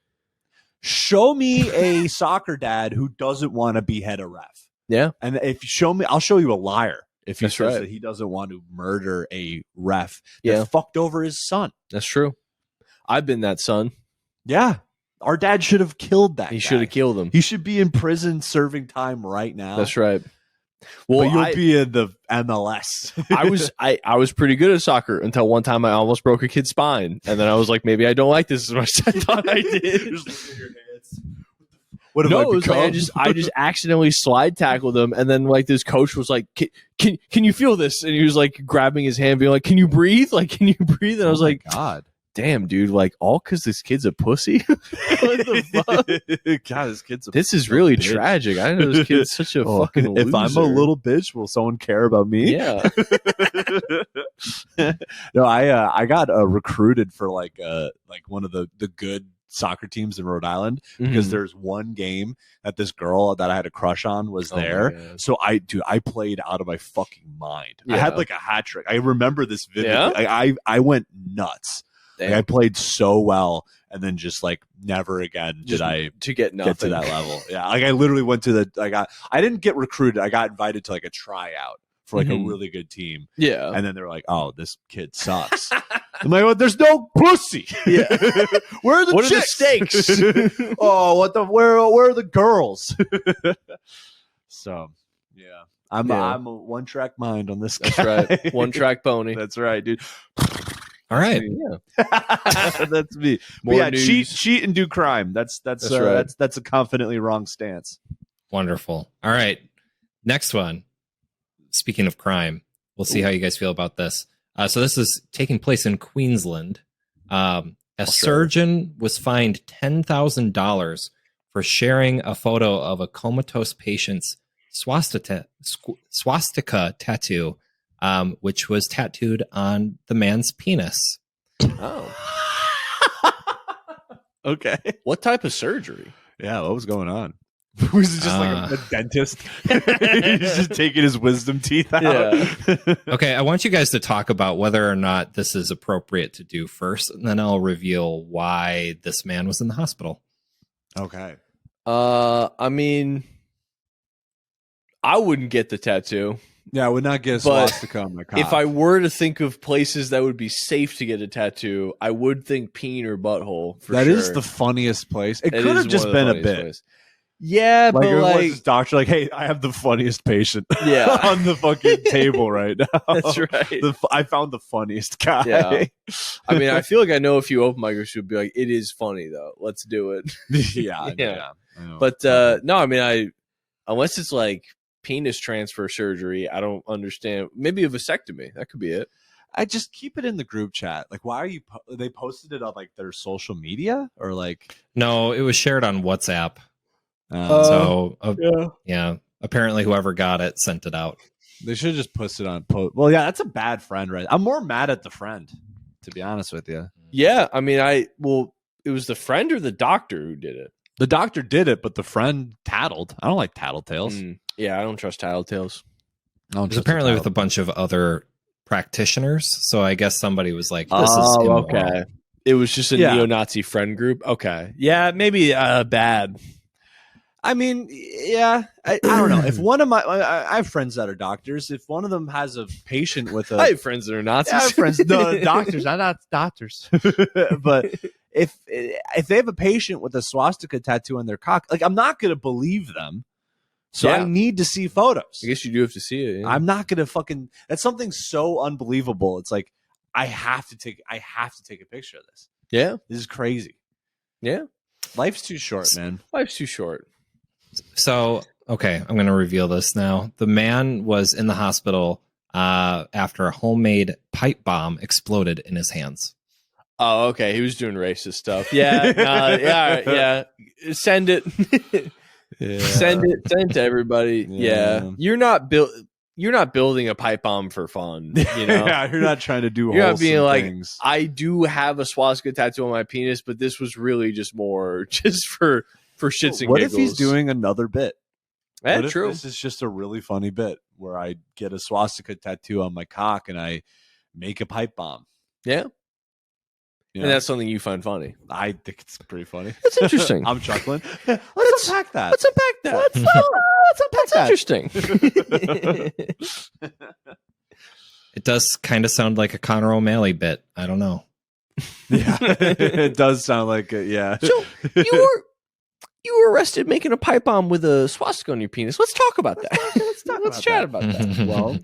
show me a soccer dad who doesn't want to behead a ref. Yeah. And if you show me, I'll show you a liar. If he That's says right. that he doesn't want to murder a ref that fucked over his son. That's true. I've been that son. Yeah. Our dad should have killed that He guy. should have killed him. He should be in prison serving time right now. That's right. Well, but you'll be in the MLS. I was pretty good at soccer until one time I almost broke a kid's spine, and then I was like, maybe I don't like this as much as I thought I did. What have I become? I just accidentally slide tackled him, and then like this coach was like, "Can you feel this?" And he was like grabbing his hand, being like, "Can you breathe? Like, can you breathe?" And I was like, God. Damn, dude, like all because this kid's a pussy. What the fuck? God, this kid's a this is really bitch. Tragic. I know this kid's such a fucking loser. If I'm a little bitch, will someone care about me? Yeah. No, I got recruited for like one of the good soccer teams in Rhode Island because there's one game that this girl that I had a crush on was there. So I played out of my fucking mind. Yeah. I had like a hat trick. I remember this video. Yeah? I went nuts. Like, I played so well, and then just like never again did I get to that level. Yeah, like I literally went to I didn't get recruited. I got invited to like a tryout for like a really good team. Yeah, and then they were like, "Oh, this kid sucks." I'm like, "Well, there's no pussy. Yeah, where are the what chicks? Are the stakes? Oh, where are the girls?" So yeah. I'm a one track mind on this. That's guy. right, one track pony. That's right, dude. All right, that's me. More yeah, cheat and do crime. That's right. That's a confidently wrong stance. Wonderful. All right, next one. Speaking of crime, we'll see how you guys feel about this. So this is taking place in Queensland. A surgeon was fined $10,000 for sharing a photo of a comatose patient's swastika tattoo. Which was tattooed on the man's penis. Oh. Okay. What type of surgery? Yeah, what was going on? Was it just like a dentist? He's just taking his wisdom teeth out. Yeah. Okay, I want you guys to talk about whether or not this is appropriate to do first, and then I'll reveal why this man was in the hospital. Okay. I mean, I wouldn't get the tattoo. Yeah, I would not get a swastika on my cock. If I were to think of places that would be safe to get a tattoo, I would think peen or butthole. That is the funniest place. It could have just been a bit. Place. Yeah, like, but like this doctor, like, hey, I have the funniest patient. Yeah. On the fucking table right now. That's right. I found the funniest guy. Yeah. I mean, I feel like I know a few open micers would be like, it is funny though. Let's do it. Yeah. But no, I mean, unless it's like penis transfer surgery, I don't understand. Maybe a vasectomy, that could be it. I just keep it in the group chat. Like, why are you they posted it on like their social media or like? No, it was shared on WhatsApp. Yeah, apparently whoever got it sent it out. They should just post it on post. Well, yeah, that's a bad friend, right? I'm more mad at the friend, to be honest with you. Yeah, I mean, it was the friend or the doctor who did it. The doctor did it, but the friend tattled. I don't like tattletales. Yeah, I don't trust tattletales. It was apparently with a bunch of other practitioners, so I guess somebody was like, "This is immoral." Okay." It was just a neo-Nazi friend group. Okay, yeah, maybe bad. I mean, yeah, I don't know. If one of I have friends that are doctors. If one of them has a patient with I have friends that are Nazis. I have friends, no, doctors. I'm not doctors, but if they have a patient with a swastika tattoo on their cock, like I'm not gonna believe them. So I need to see photos. I guess you do have to see it. Yeah. I'm not gonna that's something so unbelievable. It's like I have to take a picture of this. Yeah. This is crazy. Yeah. Life's too short, man. Life's too short. So, okay, I'm going to reveal this now. The man was in the hospital after a homemade pipe bomb exploded in his hands. Oh, okay. He was doing racist stuff. Yeah. Yeah. Send it. Yeah. Send it to everybody. Yeah. You're not building a pipe bomb for fun, you know. Yeah, you're not trying to do. You're not being like, things. I do have a swastika tattoo on my penis, but this was really just more just for shits and what giggles. If he's doing another bit? That's true. This is just a really funny bit where I get a swastika tattoo on my cock and I make a pipe bomb. Yeah. You know? And that's something you find funny. I think it's pretty funny. It's interesting. I'm chuckling. Let's unpack that. Let's unpack that. Let's unpack that. Interesting. It does kind of sound like a Conor O'Malley bit. I don't know. Yeah, it does sound like it. Yeah. So you were arrested making a pipe bomb with a swastika on your penis. Let's talk about that. Let's chat about that. Well,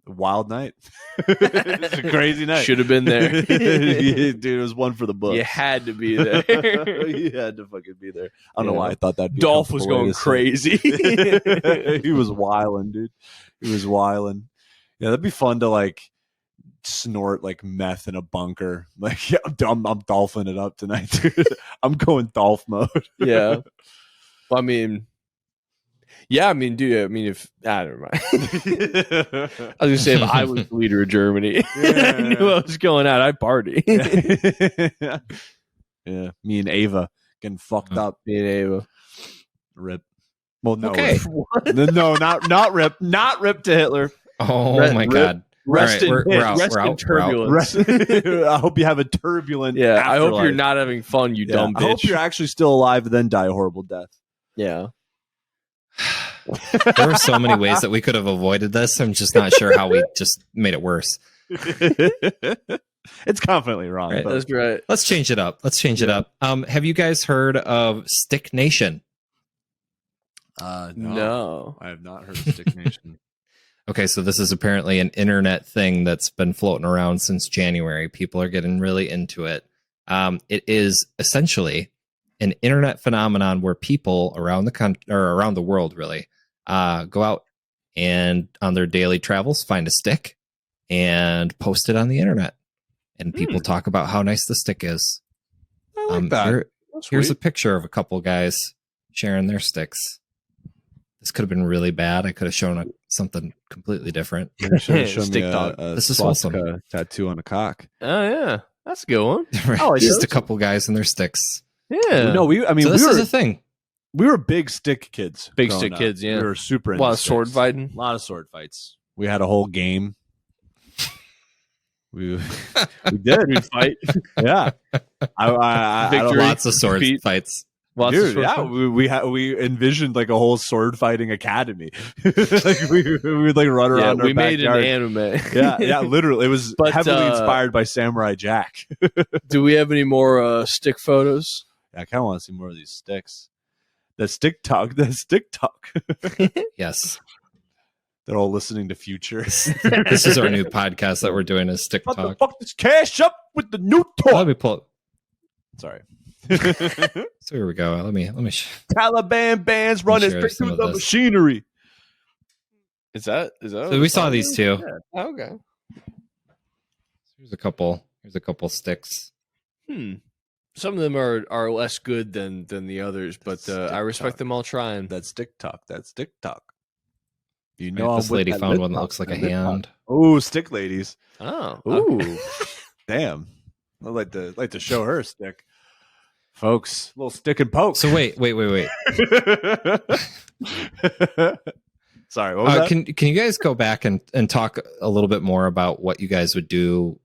a wild night. It's a crazy night. Should have been there. Dude, it was one for the books. You had to be there. You had to fucking be there. I don't know why I thought that'd be Dolph was going crazy. He was wilding, dude. He was wilding. Yeah, that'd be fun to like snort like meth in a bunker. Like, yeah, I'm dolphin it up tonight, dude. I'm going Dolph mode. Yeah. Well, I mean, dude. I mean, if never mind. I was gonna say if I was the leader of Germany, I knew I was going out. I'd party. Yeah, me and Ava getting fucked up. Me and Ava. Rip. Well, no, Okay. no, not rip, not rip to Hitler. Oh my God. Rest All right, in we're out. rest We're in out. turbulence. I hope you have a turbulent. Yeah, I hope afterlife. you're not having fun, you dumb bitch. I hope you're actually still alive and then die a horrible death. Yeah. There were so many ways that we could have avoided this. I'm just not sure how we just made it worse. It's confidently wrong. Right. But That's right. Let's change it up. Have you guys heard of Stick Nation? No. I have not heard of Stick Nation. Okay, so this is apparently an internet thing that's been floating around since January. People are getting really into it. It is essentially an internet phenomenon where people around the country or around the world really go out and on their daily travels find a stick and post it on the internet, and people talk about how nice the stick is. I like that. Here's a picture of a couple guys sharing their sticks. This could have been really bad. I could have shown something completely different. Stick dog. This is wholesome. Tattoo on a cock. Oh yeah, that's a good one. Right. Oh, Just a couple guys and their sticks. Yeah. No, So this is a thing. We were big stick kids. Big growing stick up. kids, yeah. We were super A into lot of sword sticks. fighting. A lot of sword fights. We had a whole game. We did. We'd fight. Yeah. I Victory. Lots of sword Defeat. fights. Lots of Dude, sword yeah, fights. we envisioned like a whole sword fighting academy. Like we would like run Yeah, around. we our made backyard. an anime. Yeah, literally. It was But, heavily inspired by Samurai Jack. Do we have any more stick photos? I kind of want to see more of these sticks. The stick talk. Yes. They're all listening to Future. This is our new podcast that we're doing is Stick What the Talk. fuck this cash up with the new Let talk? me pull it. Sorry. So here we go. Let me Taliban bands running share straight some through of the this. machinery. Is that? So we saw these two. Yeah. Okay. Here's a couple sticks. Some of them are less good than the others, but I respect them all trying. That's TikTok. That's TikTok. You Right, know, this lady found one that looks like a hand. Oh, stick ladies. Oh. Ooh, damn. I'd like to show her a stick, folks. A little stick and poke. So wait. Sorry, what was that? Can you guys go back and talk a little bit more about what you guys would do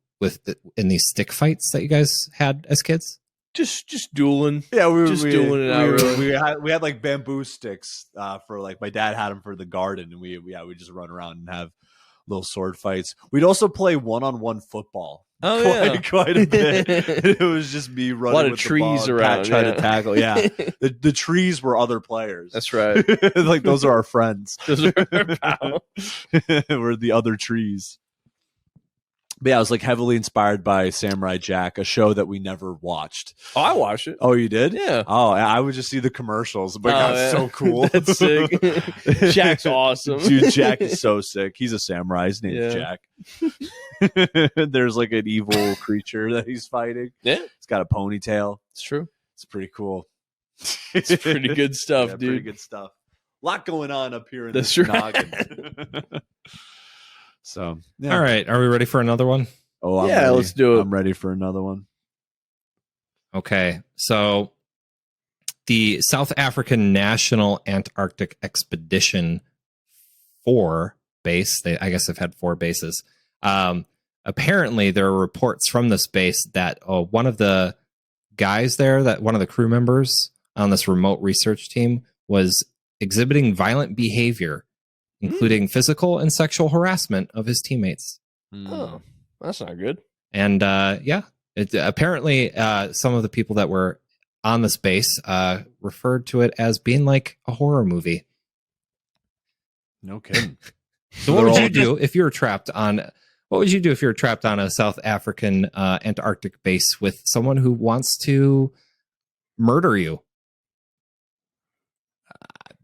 in these stick fights that you guys had as kids? Just dueling. Yeah, we were just dueling it out. We had like bamboo sticks for like my dad had them for the garden, and we just run around and have little sword fights. We'd also play one-on-one football. Oh, quite a bit. It was just me running. A lot of with trees the ball, around, trying yeah. to tackle. Yeah, the trees were other players. That's right. Like those are our friends. Those are our pals. We're the other trees. But yeah, I was like heavily inspired by Samurai Jack, a show that we never watched. Oh, I watched it. Oh, you did? Yeah. Oh, I would just see the commercials. But God, it's so cool. That's sick. Jack's awesome. Dude, Jack is so sick. He's a samurai. His name's Yeah. Jack. There's like an evil creature that he's fighting. Yeah. He's got a ponytail. It's true. It's pretty cool. It's pretty good stuff, Yeah, dude. Pretty good stuff. A lot going on up here in That's this right. noggin. So, yeah. All right, are we ready for another one? Oh, I'm Yeah, ready. let's do it. I'm ready for another one. Okay, so the South African National Antarctic Expedition 4 base, I guess they've had 4 bases. Apparently, there are reports from this base that one of the guys there, that one of the crew members on this remote research team was exhibiting violent behavior, including physical and sexual harassment of his teammates. Oh, that's not good. And apparently some of the people that were on this base referred to it as being like a horror movie. No kidding. So what would you do if you were trapped on? What would you do if you were trapped on a South African Antarctic base with someone who wants to murder you?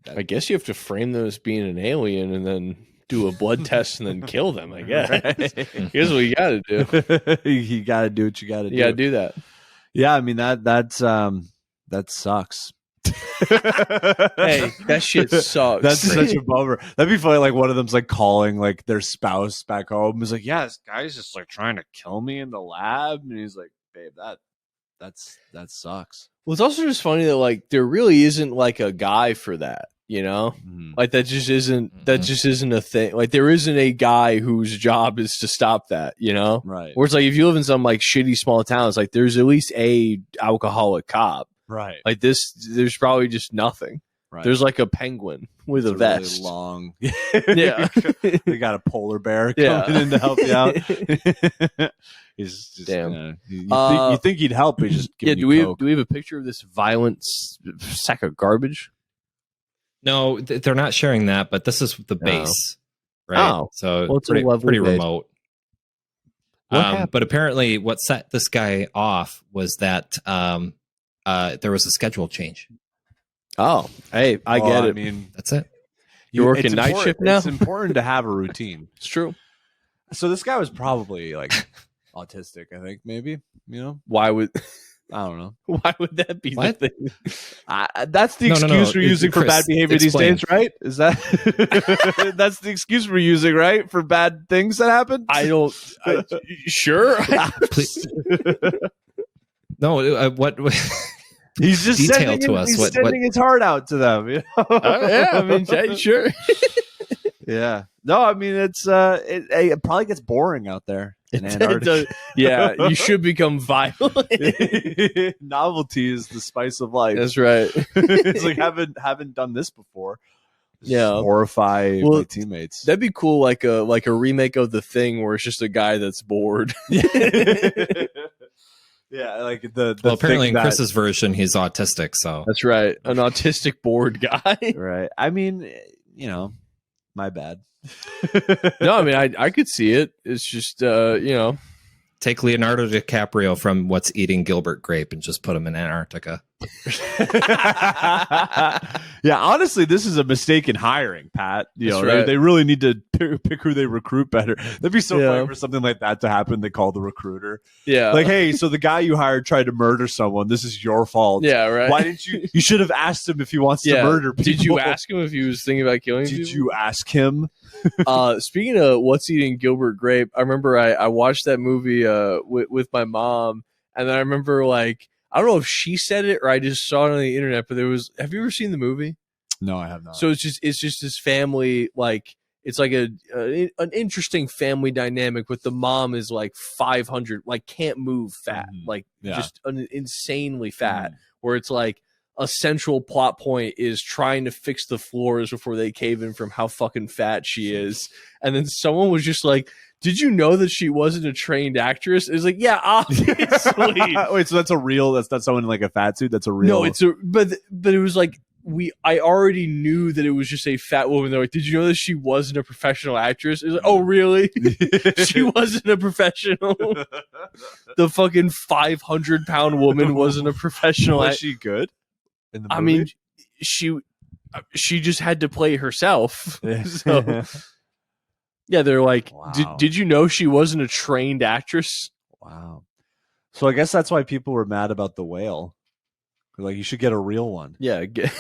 I guess you have to frame them as being an alien and then do a blood test and then kill them, I guess. Here's what you got to do. You got to do what you got to do. You got to do that. Yeah, I mean, that sucks. Hey, that shit sucks. That's such a bummer. That'd be funny. Like one of them's like calling like their spouse back home. He's like, "Yeah, this guy's just like trying to kill me in the lab," and he's like, "Babe, that sucks." Well, it's also just funny that like there really isn't like a guy for that, you know? Like that just isn't a thing. Like there isn't a guy whose job is to stop that, you know? Right. Or it's like if you live in some like shitty small towns, like there's at least a alcoholic cop. Right. Like this, there's probably just nothing. Right. There's like a penguin with a vest. Really long. Yeah. They got a polar bear coming in to help you out. He's just, damn. You think he'd help? But just do we have a picture of this violent sack of garbage? No, they're not sharing that. But this is the base, right? Oh, so well, it's pretty base. Remote. But apparently, what set this guy off was that there was a schedule change. Oh, hey, I get it. I mean, that's it. You're working night shift now? It's important to have a routine. It's true. So this guy was probably like autistic, I think, maybe. You know? Why would... I don't know. Why would that be the thing? That's the excuse we're using for bad behavior these days, right? Is that... That's the excuse we're using, right? For bad things that happen? Sure. No, what... He's just detail to us. He's sending his heart out to them. You know? Yeah, I mean, sure. Yeah. No, I mean it probably gets boring out there in Antarctica. Yeah, you should become violent. Novelty is the spice of life. That's right. It's like haven't done this before. Just horrify my teammates. That'd be cool, like a remake of The Thing where it's just a guy that's bored. Yeah, like the well, apparently in Chris's version, he's autistic. So that's right, an autistic bored guy. Right. I mean, you know, my bad. No, I mean, I could see it. It's just, you know, take Leonardo DiCaprio from What's Eating Gilbert Grape and just put him in Antarctica. Yeah, honestly, this is a mistake in hiring, Pat. You know, right. They really need to pick who they recruit better. That'd be so funny for something like that to happen. They call the recruiter. Yeah. Like, hey, so the guy you hired tried to murder someone. This is your fault. Yeah, right. Why didn't you? You should have asked him if he wants to murder people. Did you ask him if he was thinking about killing people? Did you ask him? Speaking of What's Eating Gilbert Grape, I remember I watched that movie with my mom, and then I remember like, I don't know if she said it or I just saw it on the internet, but have you ever seen the movie? No, I have not. So it's just this family, like it's like an interesting family dynamic with the mom is like 500, like can't move fat, like just insanely fat, where it's like a central plot point is trying to fix the floors before they cave in from how fucking fat she is. And then someone was just like, did you know that she wasn't a trained actress? It was like, yeah, obviously. Wait, so that's a real? That's not someone in like a fat suit. That's a real. No, but it was like I already knew that it was just a fat woman. They're like, did you know that she wasn't a professional actress? It was like, oh, really? She wasn't a professional. The fucking 500-pound woman wasn't a professional. Was she good? In the movie? I mean, she just had to play herself. So. Yeah, they're like, wow. Did you know she wasn't a trained actress? Wow. So I guess that's why people were mad about The Whale. They're like, you should get a real one. Yeah, get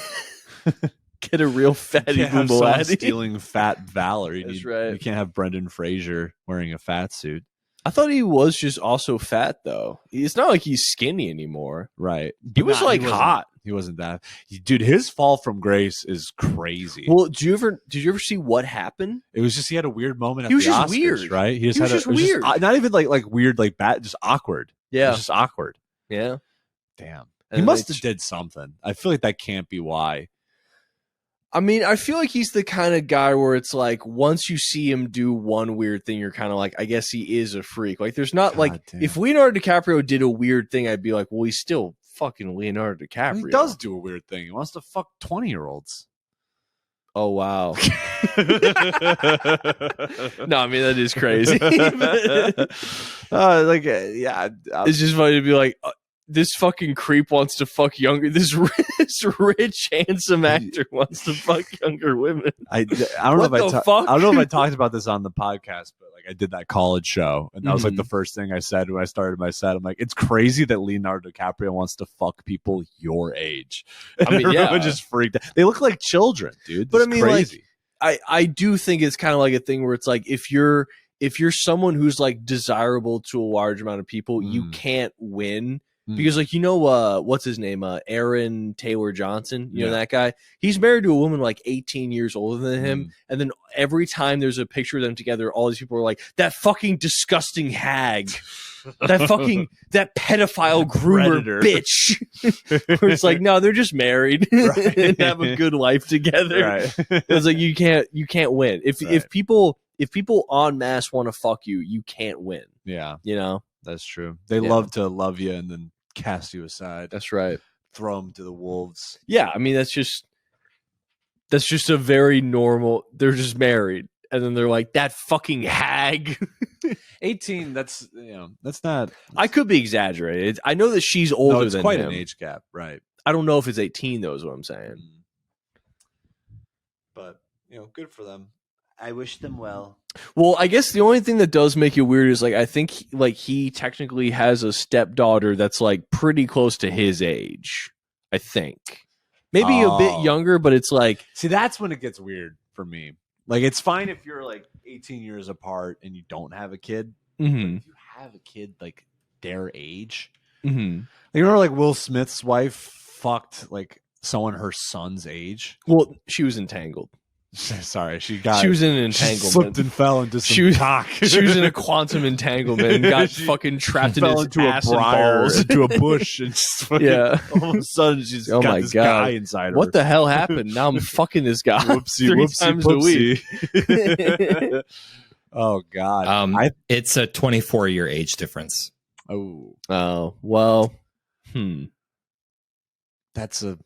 a real fatty Bumblati. Stealing fat valor. Right. You can't have Brendan Fraser wearing a fat suit. I thought he was just also fat, though. It's not like he's skinny anymore. Right. He was like hot. He wasn't that. Dude, his fall from grace is crazy. Well, did you ever see what happened? It was just he had a weird moment. He was the just Oscars, weird, right? He was just weird. Not even like weird, like bad, just awkward. Yeah, it was just awkward. Yeah. Damn. And he must have did something. I feel like that can't be why. I mean, I feel like he's the kind of guy where it's like once you see him do one weird thing, you're kind of like, I guess he is a freak. Like, there's not if Leonardo DiCaprio did a weird thing, I'd be like, well, he's still fucking Leonardo DiCaprio. Well, he does do a weird thing. He wants to fuck 20-year-olds. Oh, wow. No, I mean, that is crazy. Yeah. It's just funny to be like, this fucking creep wants to fuck younger. This rich, handsome actor wants to fuck younger women. I don't know if I talked about this on the podcast, but like I did that college show, and that was like the first thing I said when I started my set. I'm like, it's crazy that Leonardo DiCaprio wants to fuck people your age. I mean, yeah, just freaked out. They look like children, dude. But I mean, crazy. Like, I do think it's kind of like a thing where it's like if you're someone who's like desirable to a large amount of people, you can't win. Because, like, what's his name? Aaron Taylor Johnson. You know that guy? He's married to a woman like 18 years older than him. And then every time there's a picture of them together, all these people are like, that fucking disgusting hag. That pedophile groomer predator. Bitch. Where it's like, no, they're just married and have a good life together. Right. It's like, you can't win. If people en masse want to fuck you, you can't win. Yeah. You know? That's true. They love to love you and then cast you aside. That's right. Throw them to the wolves. Yeah, I mean that's just a very normal. They're just married, and then they're like that fucking hag. 18. That's not. I could be exaggerated. I know that she's older it's than quite him. an age gap, right? I don't know if it's 18 though. Is what I'm saying. But good for them. I wish them well. Well, I guess the only thing that does make it weird is like I think he technically has a stepdaughter that's like pretty close to his age. I think maybe a bit younger, but it's like see that's when it gets weird for me. Like it's fine if you're like 18 years apart and you don't have a kid. But if you have a kid like their age, like, you remember like Will Smith's wife fucked like someone her son's age. Well, she was entangled. Sorry, she was in an entanglement. She slipped and fell into some cock. She was in a quantum entanglement and got fucking trapped in his ass a briar, and balls. into a bush, and just fucking, all of a sudden she's got this guy inside her. What the hell happened? Now I'm fucking this guy three times a week. Oh God! It's a 24-year age difference. Oh well. That's a.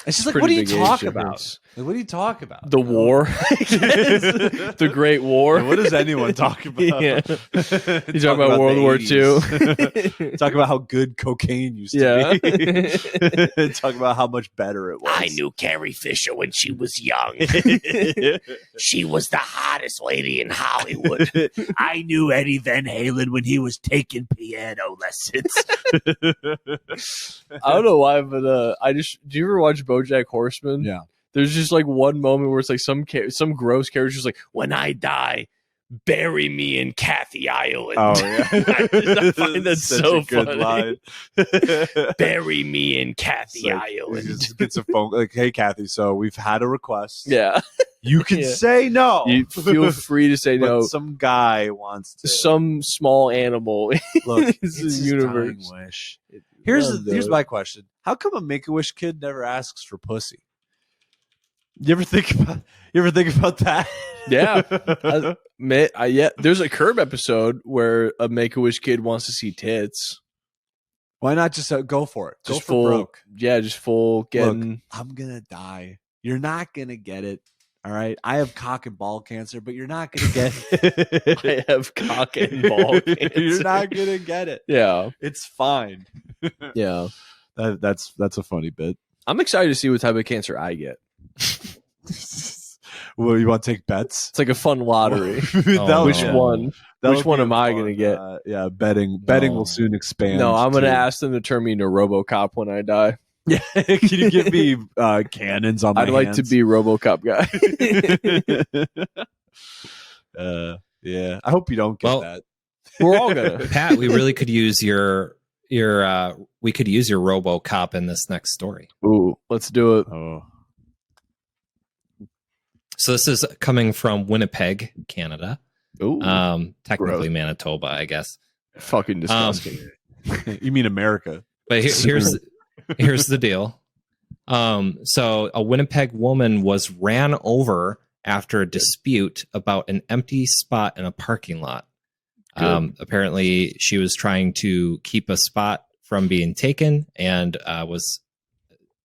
It's just like, what do you talk about? Like, what do you talk about? The war, the Great War. What does anyone talk about? Yeah. You talk about World War II. Talk about how good cocaine used to be. Talk about how much better it was. I knew Carrie Fisher when she was young. She was the hottest lady in Hollywood. I knew Eddie Van Halen when he was taking piano lessons. I don't know why, but do you ever watch BoJack Horseman? Yeah. There's just like one moment where it's like some gross character just like, when I die, bury me in Kathy Island. Oh yeah, I find that so good funny. line. Bury me in Kathy Island. He just gets a phone like, "Hey Kathy, so we've had a request. Yeah, you can say no. You feel free to say no. Some guy wants to. Some small animal. Look, it's his universe. dying wish. Here's my question: how come a Make-A-Wish kid never asks for pussy? You ever think about that? Yeah. There's a Curb episode where a Make-A-Wish kid wants to see tits. Why not just go for it? Just go for broke. Yeah, just full getting. Look, I'm gonna die. You're not gonna get it. All right. I have cock and ball cancer, but you're not gonna get it. I have cock and ball cancer. You're not gonna get it. Yeah. It's fine. Yeah. That's a funny bit. I'm excited to see what type of cancer I get. Well, you want to take bets? It's like a fun lottery. Which one? Which one am I going to get? Yeah, betting will soon expand. No, I'm going to ask them to turn me into RoboCop when I die. Yeah, can you give me cannons on my hands? I'd like to be RoboCop guy. Yeah, I hope you don't get that. We're all gonna. Pat, we really could use your we could use your RoboCop in this next story. Ooh, let's do it. Oh. So this is coming from Winnipeg, Canada. Ooh, technically gross. Manitoba, I guess. Fucking disgusting. You mean America? But here's the deal. So a Winnipeg woman was ran over after a dispute about an empty spot in a parking lot. Apparently, she was trying to keep a spot from being taken and was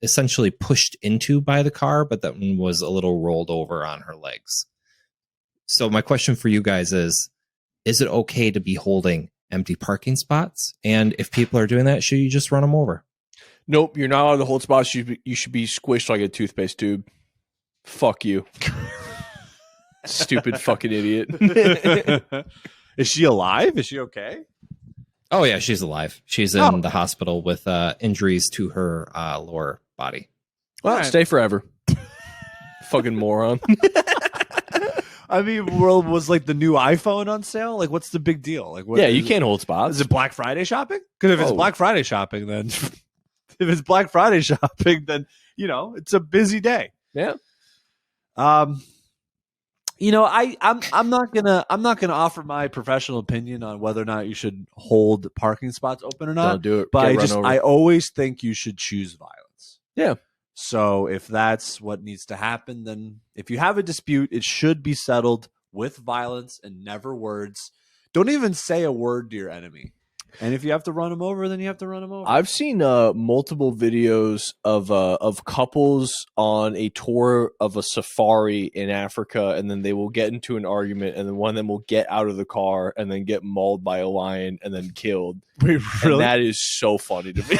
essentially pushed into by the car, but that one was a little rolled over on her legs. So my question for you guys is it okay to be holding empty parking spots? And if people are doing that, should you just run them over? Nope, you're not allowed to hold spots. You should be squished like a toothpaste tube. Fuck you. Stupid fucking idiot. Is she alive? Is she okay? Oh, yeah, she's alive. She's in the hospital with injuries to her lower body. Well, stay forever. Fucking moron. I mean, was like the new iPhone on sale? Like, what's the big deal? Like, what, you can't hold spots. Is it Black Friday shopping? Because if it's Black Friday shopping, then it's a busy day. Yeah. I'm not gonna offer my professional opinion on whether or not you should hold parking spots open or not. Don't do it. But I always think you should choose violence. Yeah. So if that's what needs to happen, then if you have a dispute, it should be settled with violence and never words. Don't even say a word to your enemy. And if you have to run them over, then you have to run them over. I've seen multiple videos of couples on a tour of a safari in Africa, and then they will get into an argument, and then one of them will get out of the car and then get mauled by a lion and then killed. Wait, really? And that is so funny to me.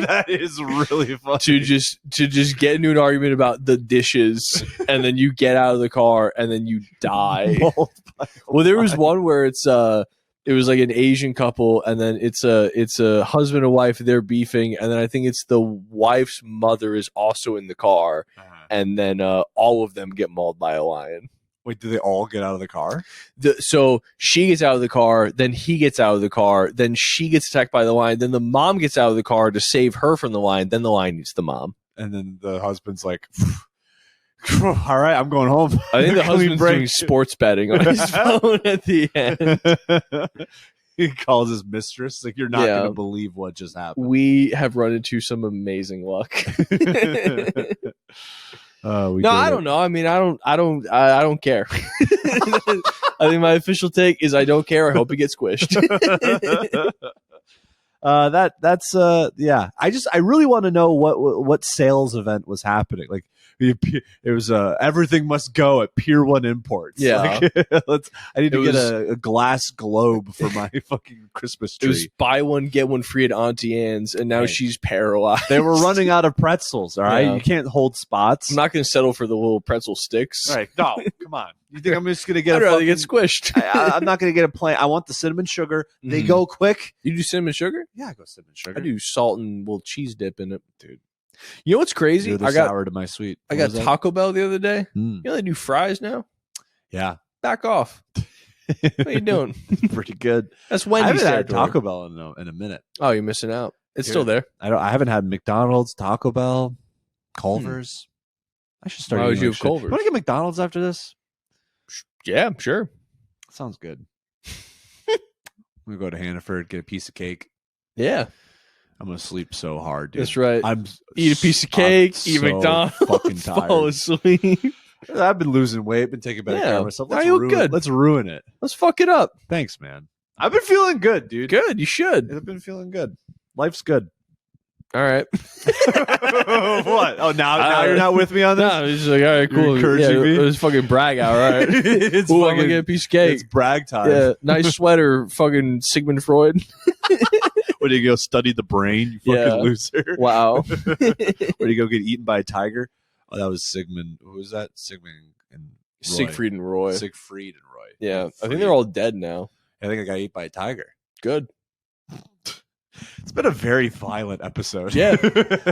That is really funny. to just get into an argument about the dishes, and then you get out of the car and then you die. Well, there was one where it was like an Asian couple, and then it's a husband and wife. They're beefing, and then I think it's the wife's mother is also in the car, and then all of them get mauled by a lion. Wait, do they all get out of the car? So she gets out of the car, then he gets out of the car, then she gets attacked by the lion, then the mom gets out of the car to save her from the lion, then the lion eats the mom. And then the husband's like, all right, I'm going home. I think the husband's doing sports betting on his phone at the end. He calls his mistress. Like, you're not going to believe what just happened. We have run into some amazing luck. I don't know. I mean, I don't care. I think my official take is I don't care. I hope he gets squished. I really want to know what sales event was happening. Like, it was everything must go at Pier 1 Imports. Yeah. Like, I need to get a glass globe for my fucking Christmas tree. It was buy one, get one free at Auntie Anne's, and now she's paralyzed. They were running out of pretzels, all right? Yeah. You can't hold spots. I'm not going to settle for the little pretzel sticks. All right. No, come on. You think I'm just going to get I'd rather get squished. I'm not going to get a plain. I want the cinnamon sugar. They go quick. You do cinnamon sugar? Yeah, I go cinnamon sugar. I do salt and cheese dip in it. Dude. You know what's crazy? You're the sour to my sweet. I got Taco Bell the other day. Mm. You know they do fries now? Yeah. Back off. What are you doing? Pretty good. That's Wendy's. I haven't had Taco Bell in a minute. Oh, you're missing out. It's still there. I haven't had McDonald's, Taco Bell, Culver's. I should start. Why would you have Culver's? Culver's? Want to get McDonald's after this? Yeah, sure. Sounds good. I'm gonna go to Hannaford, get a piece of cake. Yeah. I'm gonna sleep so hard, dude. That's right. I'm eat a piece of cake, eat so McDonald's, fucking tired. fall asleep. I've been losing weight, been taking better care of myself. Now you look good. Let's ruin it. Let's fuck it up. Thanks, man. I've been feeling good, dude. Good, you should. I've been feeling good. Life's good. All right. What? Oh, now you're not with me on this? No, it's just like, all right, cool. Encouraging me? It was fucking brag out, all right? It's Ooh, fucking, I'm gonna get a piece of cake. It's brag time. Yeah, nice sweater, fucking Sigmund Freud. Where do you go study the brain, you fucking loser? Wow. Where do you go get eaten by a tiger? Oh, that was Sigmund. Who was that? Sigmund and Roy. Siegfried and Roy. Siegfried and Roy. Yeah, I think they're all dead now. I think I got eaten by a tiger. Good. It's been a very violent episode. Yeah.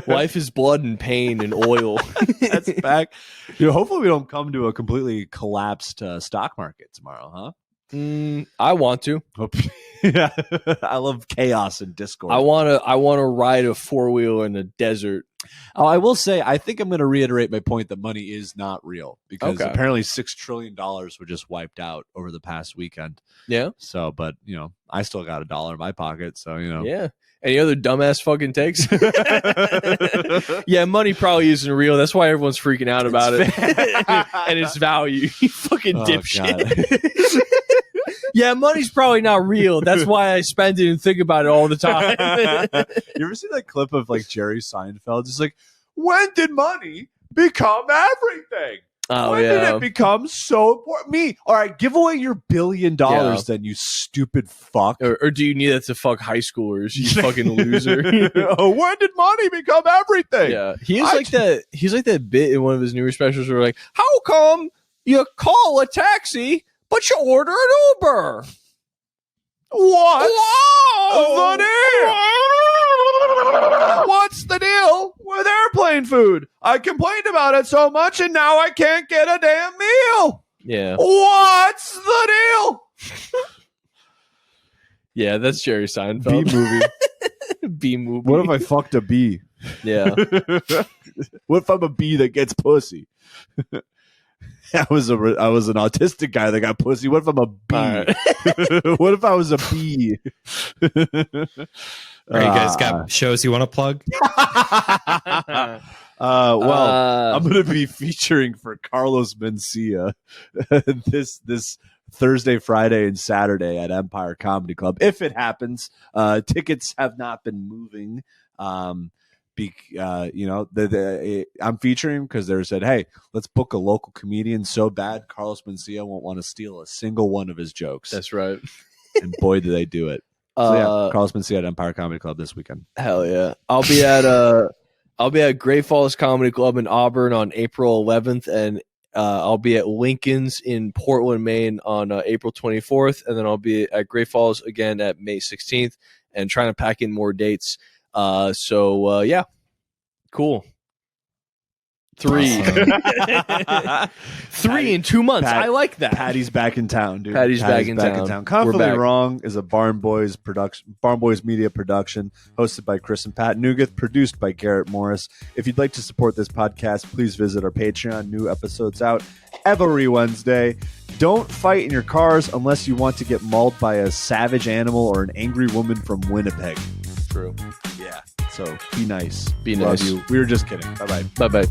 Life is blood and pain and oil. That's back. Hopefully we don't come to a completely collapsed stock market tomorrow, huh? I want to. Yeah, I love chaos and discord. I wanna ride a 4-wheeler in the desert. Oh, I will say, I think I'm going to reiterate my point that money is not real because apparently $6 trillion were just wiped out over the past weekend. Yeah. So, but I still got $1 in my pocket. So, Yeah. Any other dumbass fucking takes? Yeah, money probably isn't real. That's why everyone's freaking out about it and its value. You fucking dipshit. Yeah, money's probably not real. That's why I spend it and think about it all the time. You ever see that clip of like Jerry Seinfeld? Just like, when did money become everything? Oh, when did it become so important? Me, all right, give away your $1 billion then, you stupid fuck. Or do you need that to fuck high schoolers? You fucking loser. When did money become everything? Yeah, he's like that bit in one of his newer specials where like, how come you call a taxi but you order an Uber? What's the deal? What's the deal with airplane food? I complained about it so much and now I can't get a damn meal. Yeah. What's the deal? Yeah, that's Jerry Seinfeld. B-movie. B-movie. What if I fucked a bee? Yeah. What if I'm a bee that gets pussy? I was an autistic guy that got pussy. What if I'm a bee? Right. What if I was a bee? All right, you guys got shows you want to plug? I'm going to be featuring for Carlos Mencia this Thursday, Friday, and Saturday at Empire Comedy Club. If it happens, tickets have not been moving. I'm featuring because they said, hey, let's book a local comedian so bad Carlos Mencia won't want to steal a single one of his jokes. That's right. And boy, do they do it. So yeah, Carlos Mencia at Empire Comedy Club this weekend. Hell yeah. I'll be at Great Falls Comedy Club in Auburn on April 11th, and I'll be at Lincoln's in Portland, Maine on April 24th, and then I'll be at Great Falls again at May 16th, and trying to pack in more dates. Yeah, cool. 3 in 2 months. I like that. Patty's back in town, dude. Patty's back in town. Confidently Wrong is a Barn Boys media production, hosted by Chris and Pat Nugeth, produced by Garrett Morris. If you'd like to support this podcast, please visit our Patreon. New episodes out every Wednesday. Don't fight in your cars unless you want to get mauled by a savage animal or an angry woman from Winnipeg. True. Yeah. So be nice. Be Love nice. you. We were just kidding. Bye-bye. Bye-bye.